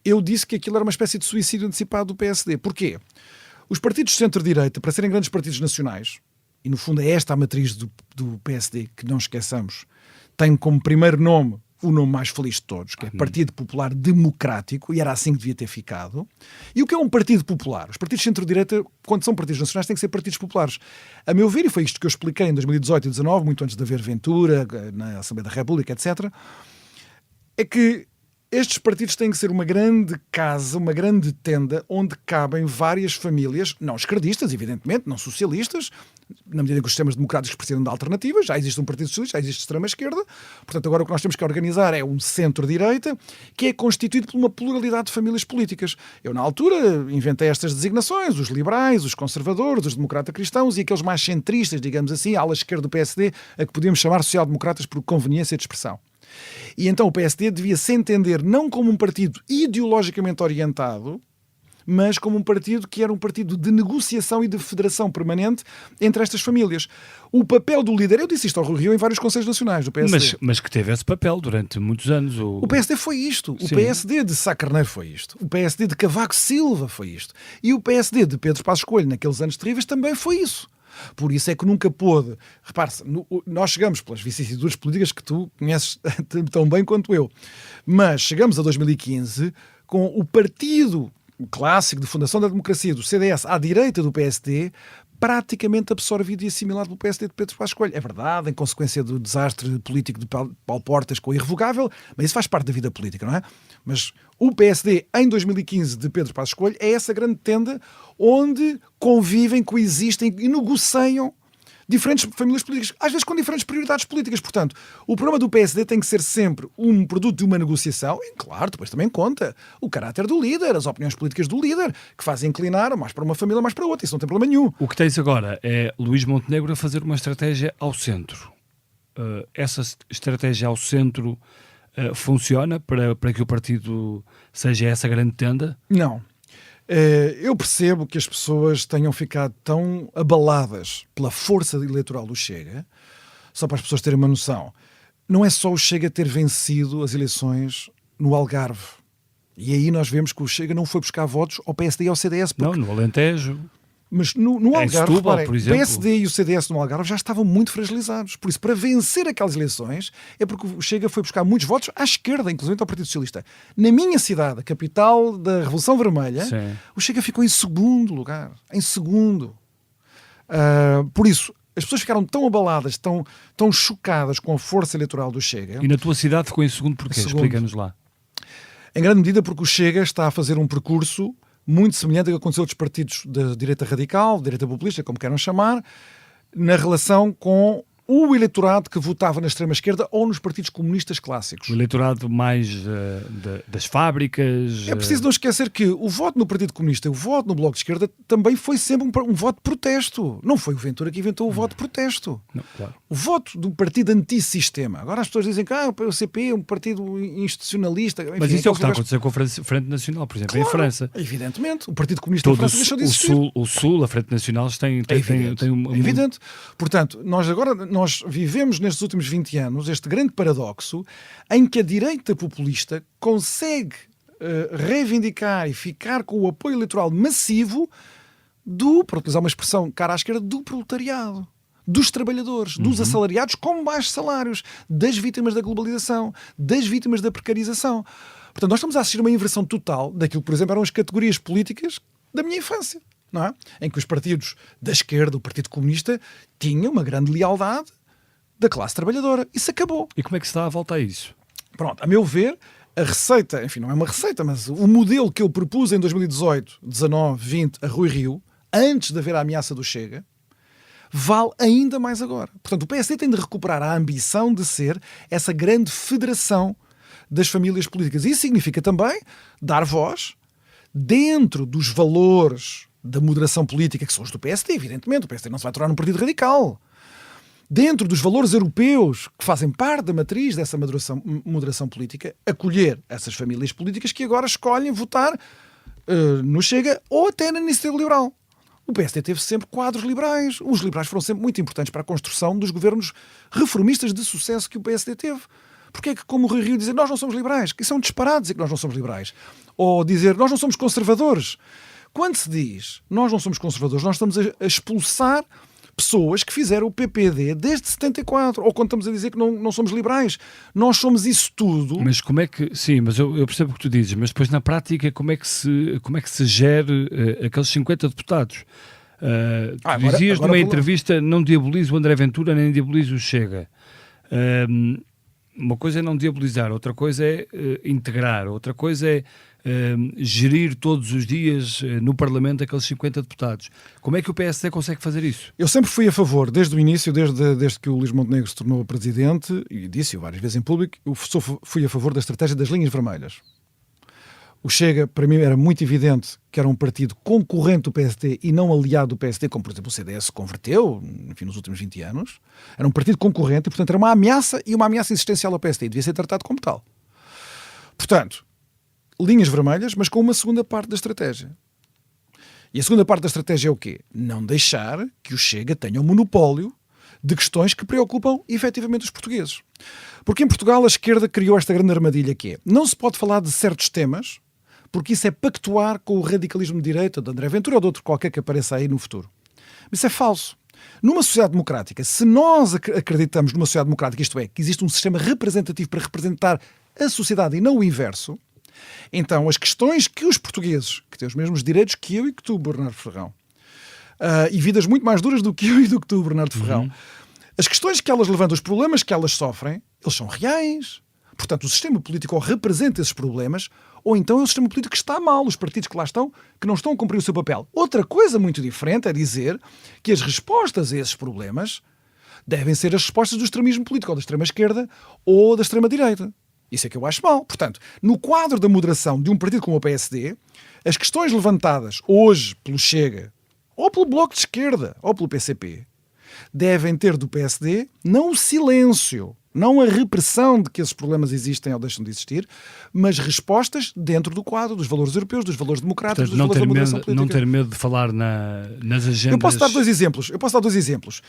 Eu disse que aquilo era uma espécie de suicídio antecipado do PSD. Porquê? Os partidos de centro-direita, para serem grandes partidos nacionais, e no fundo é esta a matriz do PSD, que não esqueçamos, tem como primeiro nome o nome mais feliz de todos, que é Partido Popular Democrático, e era assim que devia ter ficado. E o que é um partido popular? Os partidos de centro-direita, quando são partidos nacionais, têm que ser partidos populares. A meu ver, e foi isto que eu expliquei em 2018 e 2019, muito antes de haver Ventura, na Assembleia da República, etc., é que estes partidos têm que ser uma grande casa, uma grande tenda, onde cabem várias famílias, não esquerdistas, evidentemente, não socialistas, na medida que os sistemas democráticos precisam de alternativas. Já existe um Partido Socialista, já existe extrema-esquerda. Portanto, agora o que nós temos que organizar é um centro-direita que é constituído por uma pluralidade de famílias políticas. Eu, na altura, inventei estas designações, os liberais, os conservadores, os democrata-cristãos e aqueles mais centristas, digamos assim, a ala esquerda do PSD, a que podíamos chamar social-democratas por conveniência de expressão. E então o PSD devia se entender não como um partido ideologicamente orientado, mas como um partido que era um partido de negociação e de federação permanente entre estas famílias. O papel do líder, eu disse isto ao Rui Rio em vários conselhos nacionais do PSD. Mas que teve esse papel durante muitos anos. O PSD foi isto. Sim. O PSD de Sá Carneiro foi isto. O PSD de Cavaco Silva foi isto. E o PSD de Pedro Passos Coelho, naqueles anos terríveis, também foi isso. Por isso é que nunca pôde... Repare-se, nós chegamos pelas vicissitudes políticas que tu conheces tão bem quanto eu. Mas chegamos a 2015 com o partido clássico de fundação da democracia do CDS à direita do PSD praticamente absorvido e assimilado pelo PSD de Pedro Passos Coelho. É verdade, em consequência do desastre político de Paulo Portas com o irrevogável, mas isso faz parte da vida política, não é? Mas o PSD, em 2015, de Pedro Passos Coelho, é essa grande tenda onde convivem, coexistem e negociam diferentes famílias políticas, às vezes com diferentes prioridades políticas. Portanto, o programa do PSD tem que ser sempre um produto de uma negociação, e claro, depois também conta o caráter do líder, as opiniões políticas do líder, que fazem inclinar mais para uma família, mais para outra. Isso não tem problema nenhum. O que tens agora é Luís Montenegro a fazer uma estratégia ao centro. Essa estratégia ao centro funciona para que o partido seja essa grande tenda? Não. Eu percebo que as pessoas tenham ficado tão abaladas pela força eleitoral do Chega, só para as pessoas terem uma noção. Não é só o Chega ter vencido as eleições no Algarve E aí nós vemos que o Chega não foi buscar votos ao PSD e ao CDS. Não, no Alentejo. Mas no Algarve, Setúbal, reparem, por o exemplo. PSD e o CDS no Algarve já estavam muito fragilizados. Por isso, para vencer aquelas eleições, é porque o Chega foi buscar muitos votos à esquerda, inclusive ao Partido Socialista. Na minha cidade, a capital da Revolução Vermelha, Sim. o Chega ficou em segundo lugar. Em segundo. Por isso, as pessoas ficaram tão abaladas, tão chocadas com a força eleitoral do Chega. E na tua cidade ficou em segundo porquê? Segundo. Explica-nos lá. Em grande medida porque o Chega está a fazer um percurso muito semelhante ao que aconteceu a outros partidos da direita radical, direita populista, como queiram chamar, na relação com o eleitorado que votava na extrema-esquerda ou nos partidos comunistas clássicos. O eleitorado mais das fábricas... É preciso não esquecer que o voto no Partido Comunista e o voto no Bloco de Esquerda também foi sempre um voto de protesto. Não foi o Ventura que inventou o voto de protesto. Não, claro. O voto do partido antissistema. Agora as pessoas dizem que o CP é um partido institucionalista. Enfim, Mas isso é o que está a aqueles acontecer com a Frente Nacional, por exemplo, Claro, em França. Evidentemente. O Partido Comunista da Todo França deixou de existir. o Sul, a Frente Nacional, tem É evidente. Portanto, nós vivemos nestes últimos 20 anos este grande paradoxo em que a direita populista consegue reivindicar e ficar com o apoio eleitoral massivo para utilizar uma expressão cara à esquerda, do proletariado, dos trabalhadores, dos assalariados com baixos salários, das vítimas da globalização, das vítimas da precarização. Portanto, nós estamos a assistir a uma inversão total daquilo que, por exemplo, eram as categorias políticas da minha infância, não é? Em que os partidos da esquerda, o Partido Comunista, tinham uma grande lealdade da classe trabalhadora. Isso acabou. E como é que se dá a volta a isso? Pronto, a meu ver, a receita, enfim, não é uma receita, mas o modelo que eu propus em 2018, 19, 20, a Rui Rio, antes de haver a ameaça do Chega, vale ainda mais agora. Portanto, o PSD tem de recuperar a ambição de ser essa grande federação das famílias políticas. Isso significa também dar voz dentro dos valores da moderação política, que são os do PSD, evidentemente. O PSD não se vai tornar um partido radical. Dentro dos valores europeus que fazem parte da matriz dessa moderação política, acolher essas famílias políticas que agora escolhem votar no Chega ou até na Iniciativa Liberal. O PSD teve sempre quadros liberais. Os liberais foram sempre muito importantes para a construção dos governos reformistas de sucesso que o PSD teve. Porque é que, como o Rui Rio dizer nós não somos liberais, que são disparados dizer que nós não somos liberais, ou dizer nós não somos conservadores. Quando se diz nós não somos conservadores, nós estamos a expulsar pessoas que fizeram o PPD desde 74, ou quando estamos a dizer que não somos liberais. Nós somos isso tudo. Mas como é que... Sim, mas eu percebo o que tu dizes, mas depois na prática como é que se gere aqueles 50 deputados? Tu dizias numa entrevista, não diabolizo o André Ventura, nem diabolizo o Chega. Uma coisa é não diabolizar, outra coisa é integrar, outra coisa é gerir todos os dias no Parlamento aqueles 50 deputados. Como é que o PSD consegue fazer isso? Eu sempre fui a favor, desde o início, desde que o Luís Montenegro se tornou presidente, e disse-o várias vezes em público, eu fui a favor da estratégia das linhas vermelhas. O Chega, para mim, era muito evidente que era um partido concorrente do PSD e não aliado do PSD, como, por exemplo, o CDS se converteu, enfim, nos últimos 20 anos. Era um partido concorrente e, portanto, era uma ameaça e uma ameaça existencial ao PSD. E devia ser tratado como tal. Portanto, linhas vermelhas, mas com uma segunda parte da estratégia. E a segunda parte da estratégia é o quê? Não deixar que o Chega tenha um monopólio de questões que preocupam efetivamente os portugueses. Porque em Portugal a esquerda criou esta grande armadilha que é, não se pode falar de certos temas porque isso é pactuar com o radicalismo de direita, de André Ventura ou de outro qualquer que apareça aí no futuro. Isso é falso. Numa sociedade democrática, se nós acreditamos numa sociedade democrática, isto é, que existe um sistema representativo para representar a sociedade e não o inverso, então as questões que os portugueses, que têm os mesmos direitos que eu e que tu, Bernardo Ferrão, e vidas muito mais duras do que eu e do que tu, Bernardo Ferrão, as questões que elas levantam, os problemas que elas sofrem, eles são reais. Portanto, o sistema político ou representa esses problemas, ou então é o sistema político que está mal, os partidos que lá estão, que não estão a cumprir o seu papel. Outra coisa muito diferente é dizer que as respostas a esses problemas devem ser as respostas do extremismo político, ou da extrema-esquerda, ou da extrema-direita. Isso é que eu acho mal. Portanto, no quadro da moderação de um partido como o PSD, as questões levantadas hoje pelo Chega, ou pelo Bloco de Esquerda, ou pelo PCP, devem ter do PSD não o silêncio, Não a repressão de que esses problemas existem ou deixam de existir, mas respostas dentro do quadro dos valores europeus, dos valores democráticos, Portanto, dos valores da moderação política. não ter medo de falar nas agendas... Eu posso dar dois exemplos.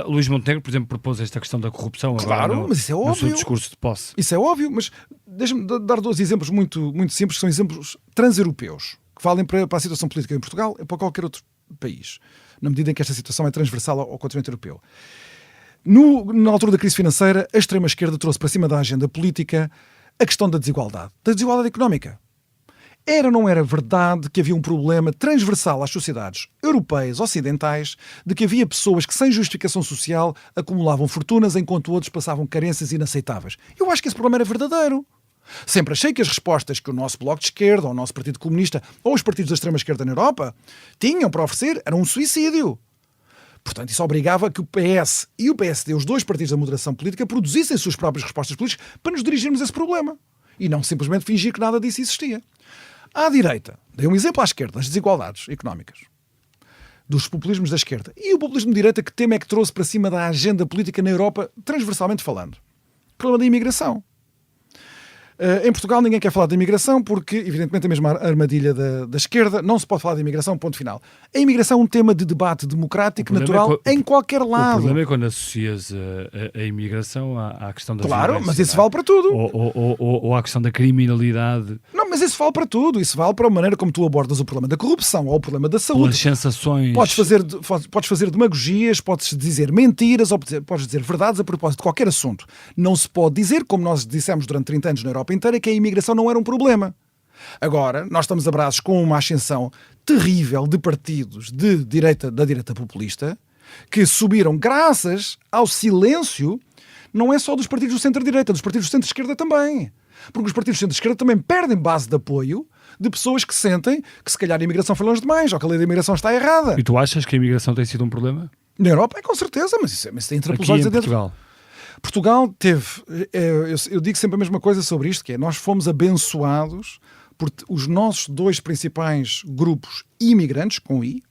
Luís Montenegro, por exemplo, propôs esta questão da corrupção agora mas isso é no óbvio. seu discurso de posse. Isso é óbvio, mas deixa-me dar dois exemplos muito, muito simples, que são exemplos transeuropeus, que valem para a situação política em Portugal e para qualquer outro país, na medida em que esta situação é transversal ao continente europeu. Na altura da crise financeira, a extrema-esquerda trouxe para cima da agenda política a questão da desigualdade económica. Era ou não era verdade que havia um problema transversal às sociedades europeias ocidentais de que havia pessoas que, sem justificação social, acumulavam fortunas enquanto outros passavam carências inaceitáveis? Eu acho que esse problema era verdadeiro. Sempre achei que as respostas que o nosso Bloco de Esquerda, ou o nosso Partido Comunista, ou os partidos da extrema-esquerda na Europa tinham para oferecer era um suicídio. Portanto, isso obrigava que o PS e o PSD, os dois partidos da moderação política, produzissem as suas próprias respostas políticas para nos dirigirmos a esse problema. E não simplesmente fingir que nada disso existia. À direita, dei um exemplo à esquerda, as desigualdades económicas, dos populismos da esquerda. E o populismo de direita, que tema é que trouxe para cima da agenda política na Europa, transversalmente falando? O problema da imigração. Em Portugal ninguém quer falar de imigração porque, evidentemente, a mesma armadilha da esquerda, não se pode falar de imigração, ponto final. A imigração é um tema de debate democrático, natural, em qualquer lado. O problema é quando associas a imigração à questão da Claro, violência, mas isso vale para tudo. Ou à questão da criminalidade. Não, mas isso vale para tudo. Isso vale para a maneira como tu abordas o problema da corrupção ou o problema da saúde. Pelas sensações. Podes fazer demagogias, podes dizer mentiras ou podes dizer verdades a propósito de qualquer assunto. Não se pode dizer, como nós dissemos durante 30 anos na Europa inteira, que a imigração não era um problema. Agora, nós estamos a braços com uma ascensão terrível de partidos da direita populista que subiram graças ao silêncio, não é só dos partidos do centro-direita, dos partidos do centro-esquerda também. Porque os partidos do centro-esquerda também perdem base de apoio de pessoas que sentem que se calhar a imigração foi longe demais ou que a lei da imigração está errada. E tu achas que a imigração tem sido um problema? Na Europa é com certeza, mas isso tem intrapelos Aqui em Portugal? Portugal teve, eu digo sempre a mesma coisa sobre isto, que é, nós fomos abençoados por os nossos dois principais grupos imigrantes, com I,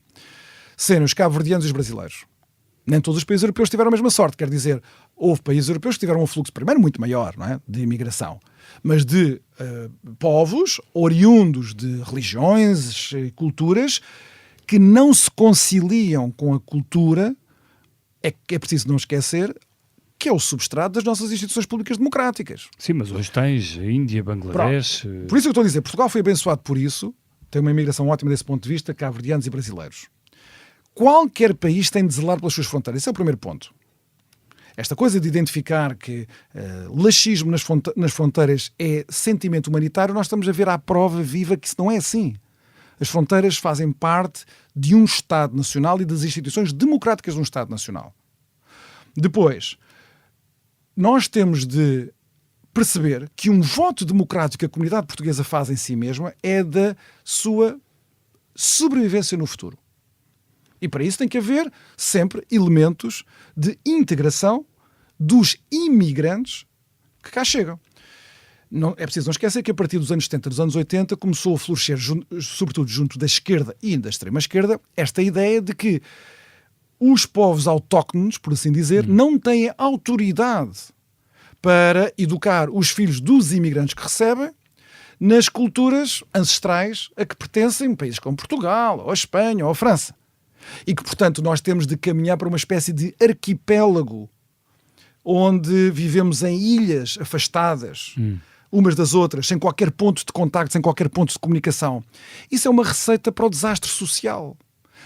serem os cabo-verdianos e os brasileiros. Nem todos os países europeus tiveram a mesma sorte, quer dizer, houve países europeus que tiveram um fluxo, primeiro, muito maior, não é? De imigração, mas de povos oriundos de religiões e culturas que não se conciliam com a cultura, é preciso não esquecer, que é o substrato das nossas instituições públicas democráticas. Sim, mas hoje tens a Índia, Bangladesh... Por isso que eu estou a dizer, Portugal foi abençoado por isso, tem uma imigração ótima desse ponto de vista, cabo-verdianos e brasileiros. Qualquer país tem de zelar pelas suas fronteiras, esse é o primeiro ponto. Esta coisa de identificar que laxismo nas fronteiras é sentimento humanitário, nós estamos a ver à prova viva que isso não é assim. As fronteiras fazem parte de um Estado Nacional e das instituições democráticas de um Estado Nacional. Depois, nós temos de perceber que um voto democrático que a comunidade portuguesa faz em si mesma é da sua sobrevivência no futuro. E para isso tem que haver sempre elementos de integração dos imigrantes que cá chegam. Não, é preciso não esquecer que a partir dos anos 70 e dos anos 80 começou a florescer, sobretudo junto da esquerda e da extrema-esquerda, esta ideia de que os povos autóctones, por assim dizer, não têm autoridade para educar os filhos dos imigrantes que recebem nas culturas ancestrais a que pertencem países como Portugal, ou a Espanha, ou a França. E que, portanto, nós temos de caminhar para uma espécie de arquipélago onde vivemos em ilhas afastadas umas das outras, sem qualquer ponto de contacto, sem qualquer ponto de comunicação. Isso é uma receita para o desastre social.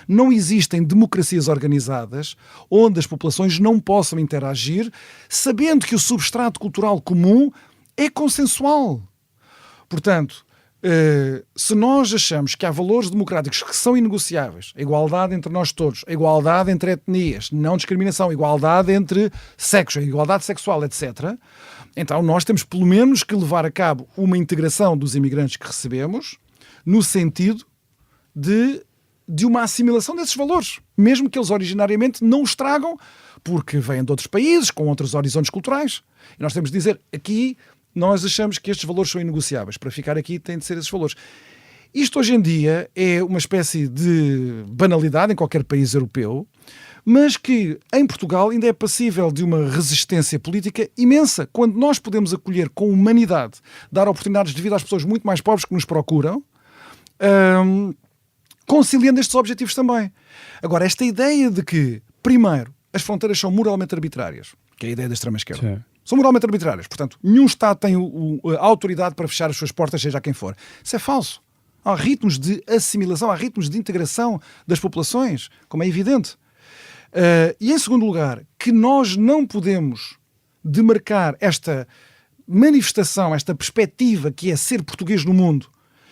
Não existem democracias organizadas onde as populações não possam interagir, sabendo que o substrato cultural comum é consensual. Portanto, se nós achamos que há valores democráticos que são inegociáveis, a igualdade entre nós todos, a igualdade entre etnias, não discriminação, a igualdade entre sexos, a igualdade sexual, etc., então nós temos pelo menos que levar a cabo uma integração dos imigrantes que recebemos no sentido de uma assimilação desses valores, mesmo que eles originariamente não os tragam, porque vêm de outros países, com outros horizontes culturais. E nós temos de dizer, aqui nós achamos que estes valores são inegociáveis. Para ficar aqui têm de ser esses valores. Isto hoje em dia é uma espécie de banalidade em qualquer país europeu, mas que em Portugal ainda é passível de uma resistência política imensa, quando nós podemos acolher com humanidade, dar oportunidades de vida às pessoas muito mais pobres que nos procuram, conciliando estes objetivos também. Agora, esta ideia de que, primeiro, as fronteiras são moralmente arbitrárias, que é a ideia da extrema-esquerda. Sim. São moralmente arbitrárias. Portanto, nenhum Estado tem a autoridade para fechar as suas portas, seja quem for. Isso é falso. Há ritmos de assimilação, há ritmos de integração das populações, como é evidente. E, em segundo lugar, que nós não podemos demarcar esta manifestação, esta perspectiva que é ser português no mundo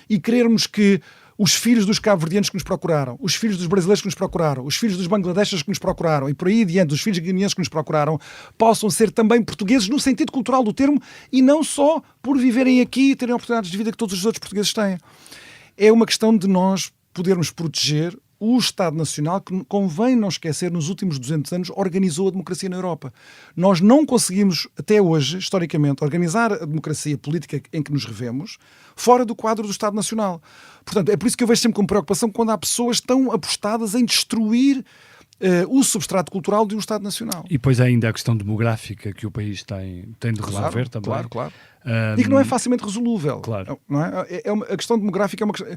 e querermos que os filhos dos cabo-verdianos que nos procuraram, os filhos dos brasileiros que nos procuraram, os filhos dos bangladeshes que nos procuraram e por aí adiante, os filhos guineenses que nos procuraram, possam ser também portugueses no sentido cultural do termo e não só por viverem aqui e terem oportunidades de vida que todos os outros portugueses têm. É uma questão de nós podermos proteger o Estado Nacional que, convém não esquecer, nos últimos 200 anos organizou a democracia na Europa. Nós não conseguimos, até hoje, historicamente, organizar a democracia política em que nos revemos fora do quadro do Estado Nacional. Portanto, é por isso que eu vejo sempre com preocupação quando há pessoas tão apostadas em destruir o substrato cultural de um Estado Nacional. E depois ainda a questão demográfica que o país tem de resolver também. Claro. E que não é facilmente resolúvel. Claro. Não é? A questão demográfica é uma questão...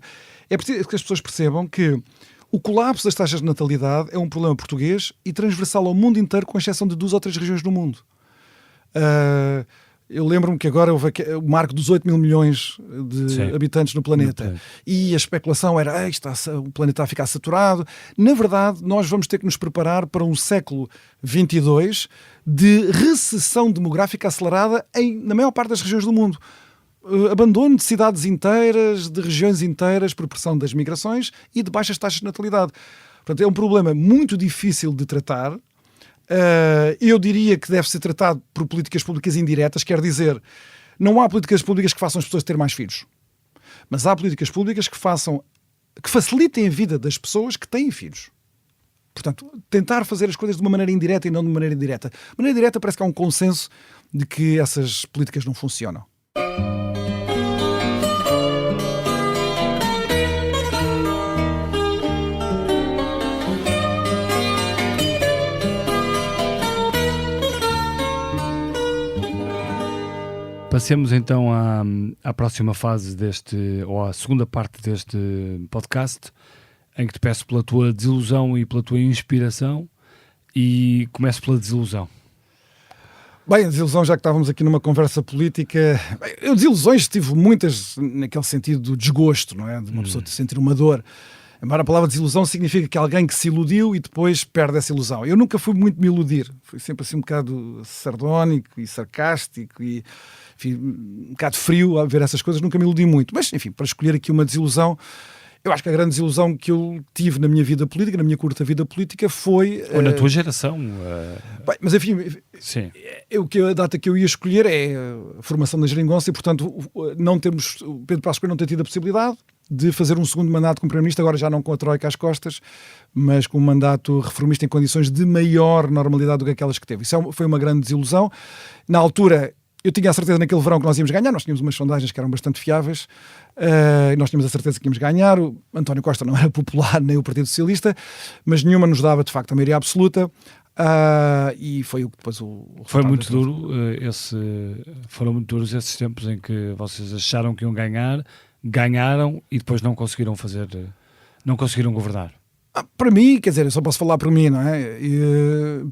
É preciso que as pessoas percebam que o colapso das taxas de natalidade é um problema português e transversal ao mundo inteiro, com exceção de 2 ou 3 regiões do mundo. Eu lembro-me que agora houve o marco dos 8 mil milhões de habitantes no planeta. E a especulação era o planeta a ficar saturado. Na verdade, nós vamos ter que nos preparar para um século XXII de recessão demográfica acelerada na maior parte das regiões do mundo. Abandono de cidades inteiras, de regiões inteiras, por pressão das migrações e de baixas taxas de natalidade. Portanto, é um problema muito difícil de tratar. Eu diria que deve ser tratado por políticas públicas indiretas, quer dizer, não há políticas públicas que façam as pessoas ter mais filhos, mas há políticas públicas que facilitem a vida das pessoas que têm filhos. Portanto, tentar fazer as coisas de uma maneira indireta e não de uma maneira direta. De maneira direta parece que há um consenso de que essas políticas não funcionam. Passemos então à próxima fase ou à segunda parte deste podcast, em que te peço pela tua desilusão e pela tua inspiração, e começo pela desilusão. Bem, a desilusão, já que estávamos aqui numa conversa política, eu desilusões tive muitas naquele sentido do desgosto, não é? De uma pessoa sentir uma dor. Embora a palavra desilusão significa que alguém que se iludiu e depois perde essa ilusão. Eu nunca fui muito me iludir. Fui sempre assim um bocado sardónico e sarcástico e, enfim, um bocado frio a ver essas coisas. Nunca me iludi muito. Mas, enfim, para escolher aqui uma desilusão, eu acho que a grande desilusão que eu tive na minha vida política, na minha curta vida política, foi... Ou na tua geração. Bem, mas, enfim, sim. A data que eu ia escolher é a formação da geringonça e, portanto, o Pedro Passos Coelho não ter tido a possibilidade de fazer um segundo mandato como Primeiro-Ministro, agora já não com a Troika às costas, mas com um mandato reformista em condições de maior normalidade do que aquelas que teve. Isso foi uma grande desilusão. Na altura, eu tinha a certeza naquele verão que nós íamos ganhar, nós tínhamos umas sondagens que eram bastante fiáveis, nós tínhamos a certeza que íamos ganhar. O António Costa não era popular, nem o Partido Socialista, mas nenhuma nos dava, de facto, a maioria absoluta. E foi o que depois foi muito duro, foram muito duros esses tempos em que vocês acharam que iam ganhar, ganharam e depois não conseguiram governar. Para mim, quer dizer, eu só posso falar por mim, não é?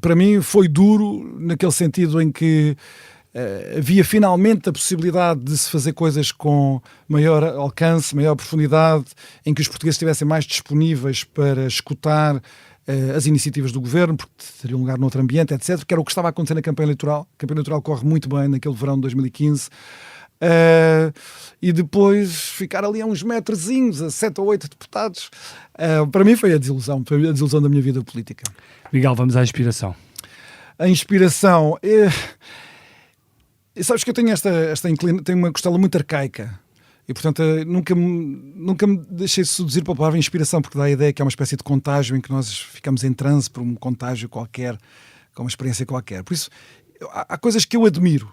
Para mim foi duro naquele sentido em que havia finalmente a possibilidade de se fazer coisas com maior alcance, maior profundidade, em que os portugueses estivessem mais disponíveis para escutar as iniciativas do governo, porque teria um lugar noutro ambiente, etc., que era o que estava a acontecer na campanha eleitoral. A campanha eleitoral corre muito bem naquele verão de 2015. E depois ficar ali a uns metrozinhos, a 7 ou 8 deputados, para mim foi a desilusão da minha vida política. Miguel, vamos à inspiração. A inspiração... sabes que eu tenho tenho uma costela muito arcaica e, portanto, nunca me deixei seduzir pela palavra inspiração, porque dá a ideia que é uma espécie de contágio em que nós ficamos em transe por um contágio qualquer, com uma experiência qualquer. Por isso, há coisas que eu admiro.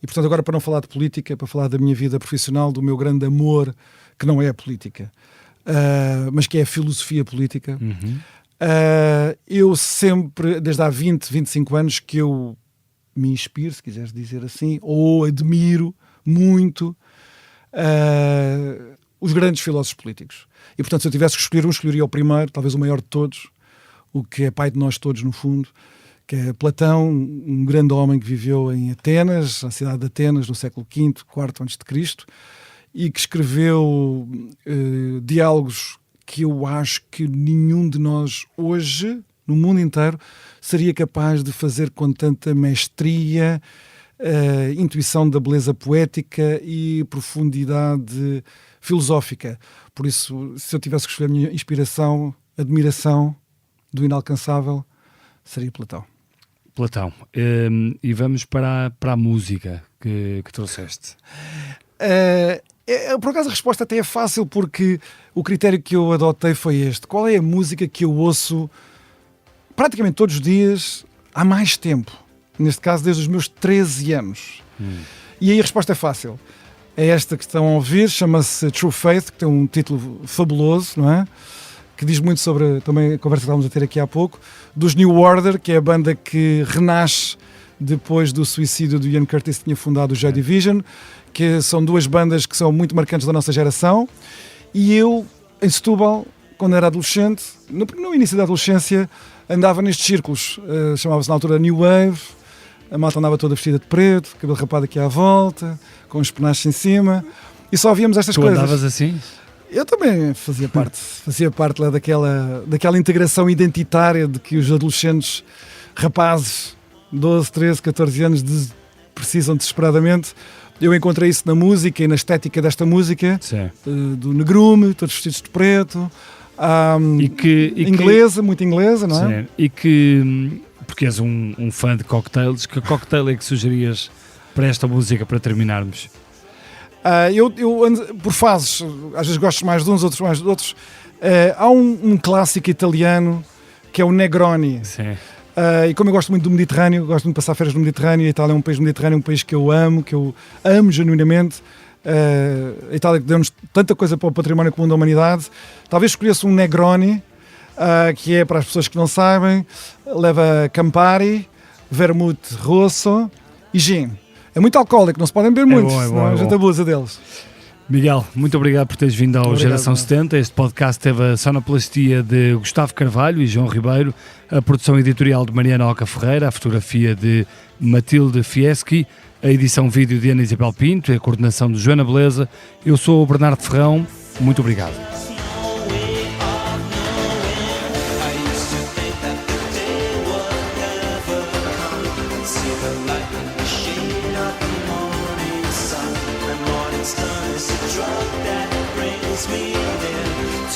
E, portanto, agora, para não falar de política, para falar da minha vida profissional, do meu grande amor, que não é a política, mas que é a filosofia política, Eu sempre, desde há 25 anos, que eu me inspiro, se quiseres dizer assim, ou admiro muito os grandes filósofos políticos. E, portanto, se eu tivesse que escolher um, escolheria o primeiro, talvez o maior de todos, o que é pai de nós todos, no fundo, que é Platão, um grande homem que viveu em Atenas, na cidade de Atenas, no século V, IV a.C., e que escreveu diálogos que eu acho que nenhum de nós hoje, no mundo inteiro, seria capaz de fazer com tanta mestria, intuição da beleza poética e profundidade filosófica. Por isso, se eu tivesse que escolher a minha inspiração, admiração do inalcançável, seria Platão. Platão. E vamos para a música que trouxeste. Por acaso a resposta até é fácil, porque o critério que eu adotei foi este. Qual é a música que eu ouço praticamente todos os dias há mais tempo? Neste caso, desde os meus 13 anos. E aí a resposta é fácil. É esta que estão a ouvir, chama-se True Faith, que tem um título fabuloso, não é? Que diz muito sobre também a conversa que estávamos a ter aqui há pouco, dos New Order, que é a banda que renasce depois do suicídio do Ian Curtis, que tinha fundado o Joy Division, que são duas bandas que são muito marcantes da nossa geração. E eu, em Setúbal, quando era adolescente, no início da adolescência, andava nestes círculos, chamava-se na altura New Wave, a malta andava toda vestida de preto, cabelo rapado aqui à volta, com os penachos em cima, e só ouvíamos estas coisas. Tu andavas assim? Eu também fazia parte lá daquela integração identitária de que os adolescentes, rapazes, 12, 13, 14 anos, precisam desesperadamente. Eu encontrei isso na música e na estética desta música, do negrume, todos vestidos de preto, inglesa, muito inglesa, não é? Sim. E que, porque és um fã de cocktails, que cocktail é que sugerias para esta música, para terminarmos? Eu ando por fases, às vezes gosto mais de uns, outros mais de outros. Há um clássico italiano que é o Negroni. Sim. E como eu gosto muito do Mediterrâneo, gosto muito de passar férias no Mediterrâneo, a Itália é um país mediterrâneo, um país que eu amo genuinamente. A Itália deu-nos tanta coisa para o património comum da humanidade. Talvez escolhesse um Negroni, que é, para as pessoas que não sabem, leva Campari, Vermouth Rosso e gin. É muito alcoólico, não se podem beber muito, senão a gente abusa deles. Miguel, muito obrigado por teres vindo ao Geração 70. Este podcast teve a sonoplastia de Gustavo Carvalho e João Ribeiro, a produção editorial de Mariana Oca Ferreira, a fotografia de Matilde Fieschi, a edição vídeo de Ana Isabel Pinto e a coordenação de Joana Beleza. Eu sou o Bernardo Ferrão, muito obrigado. It's a drug that brings me there.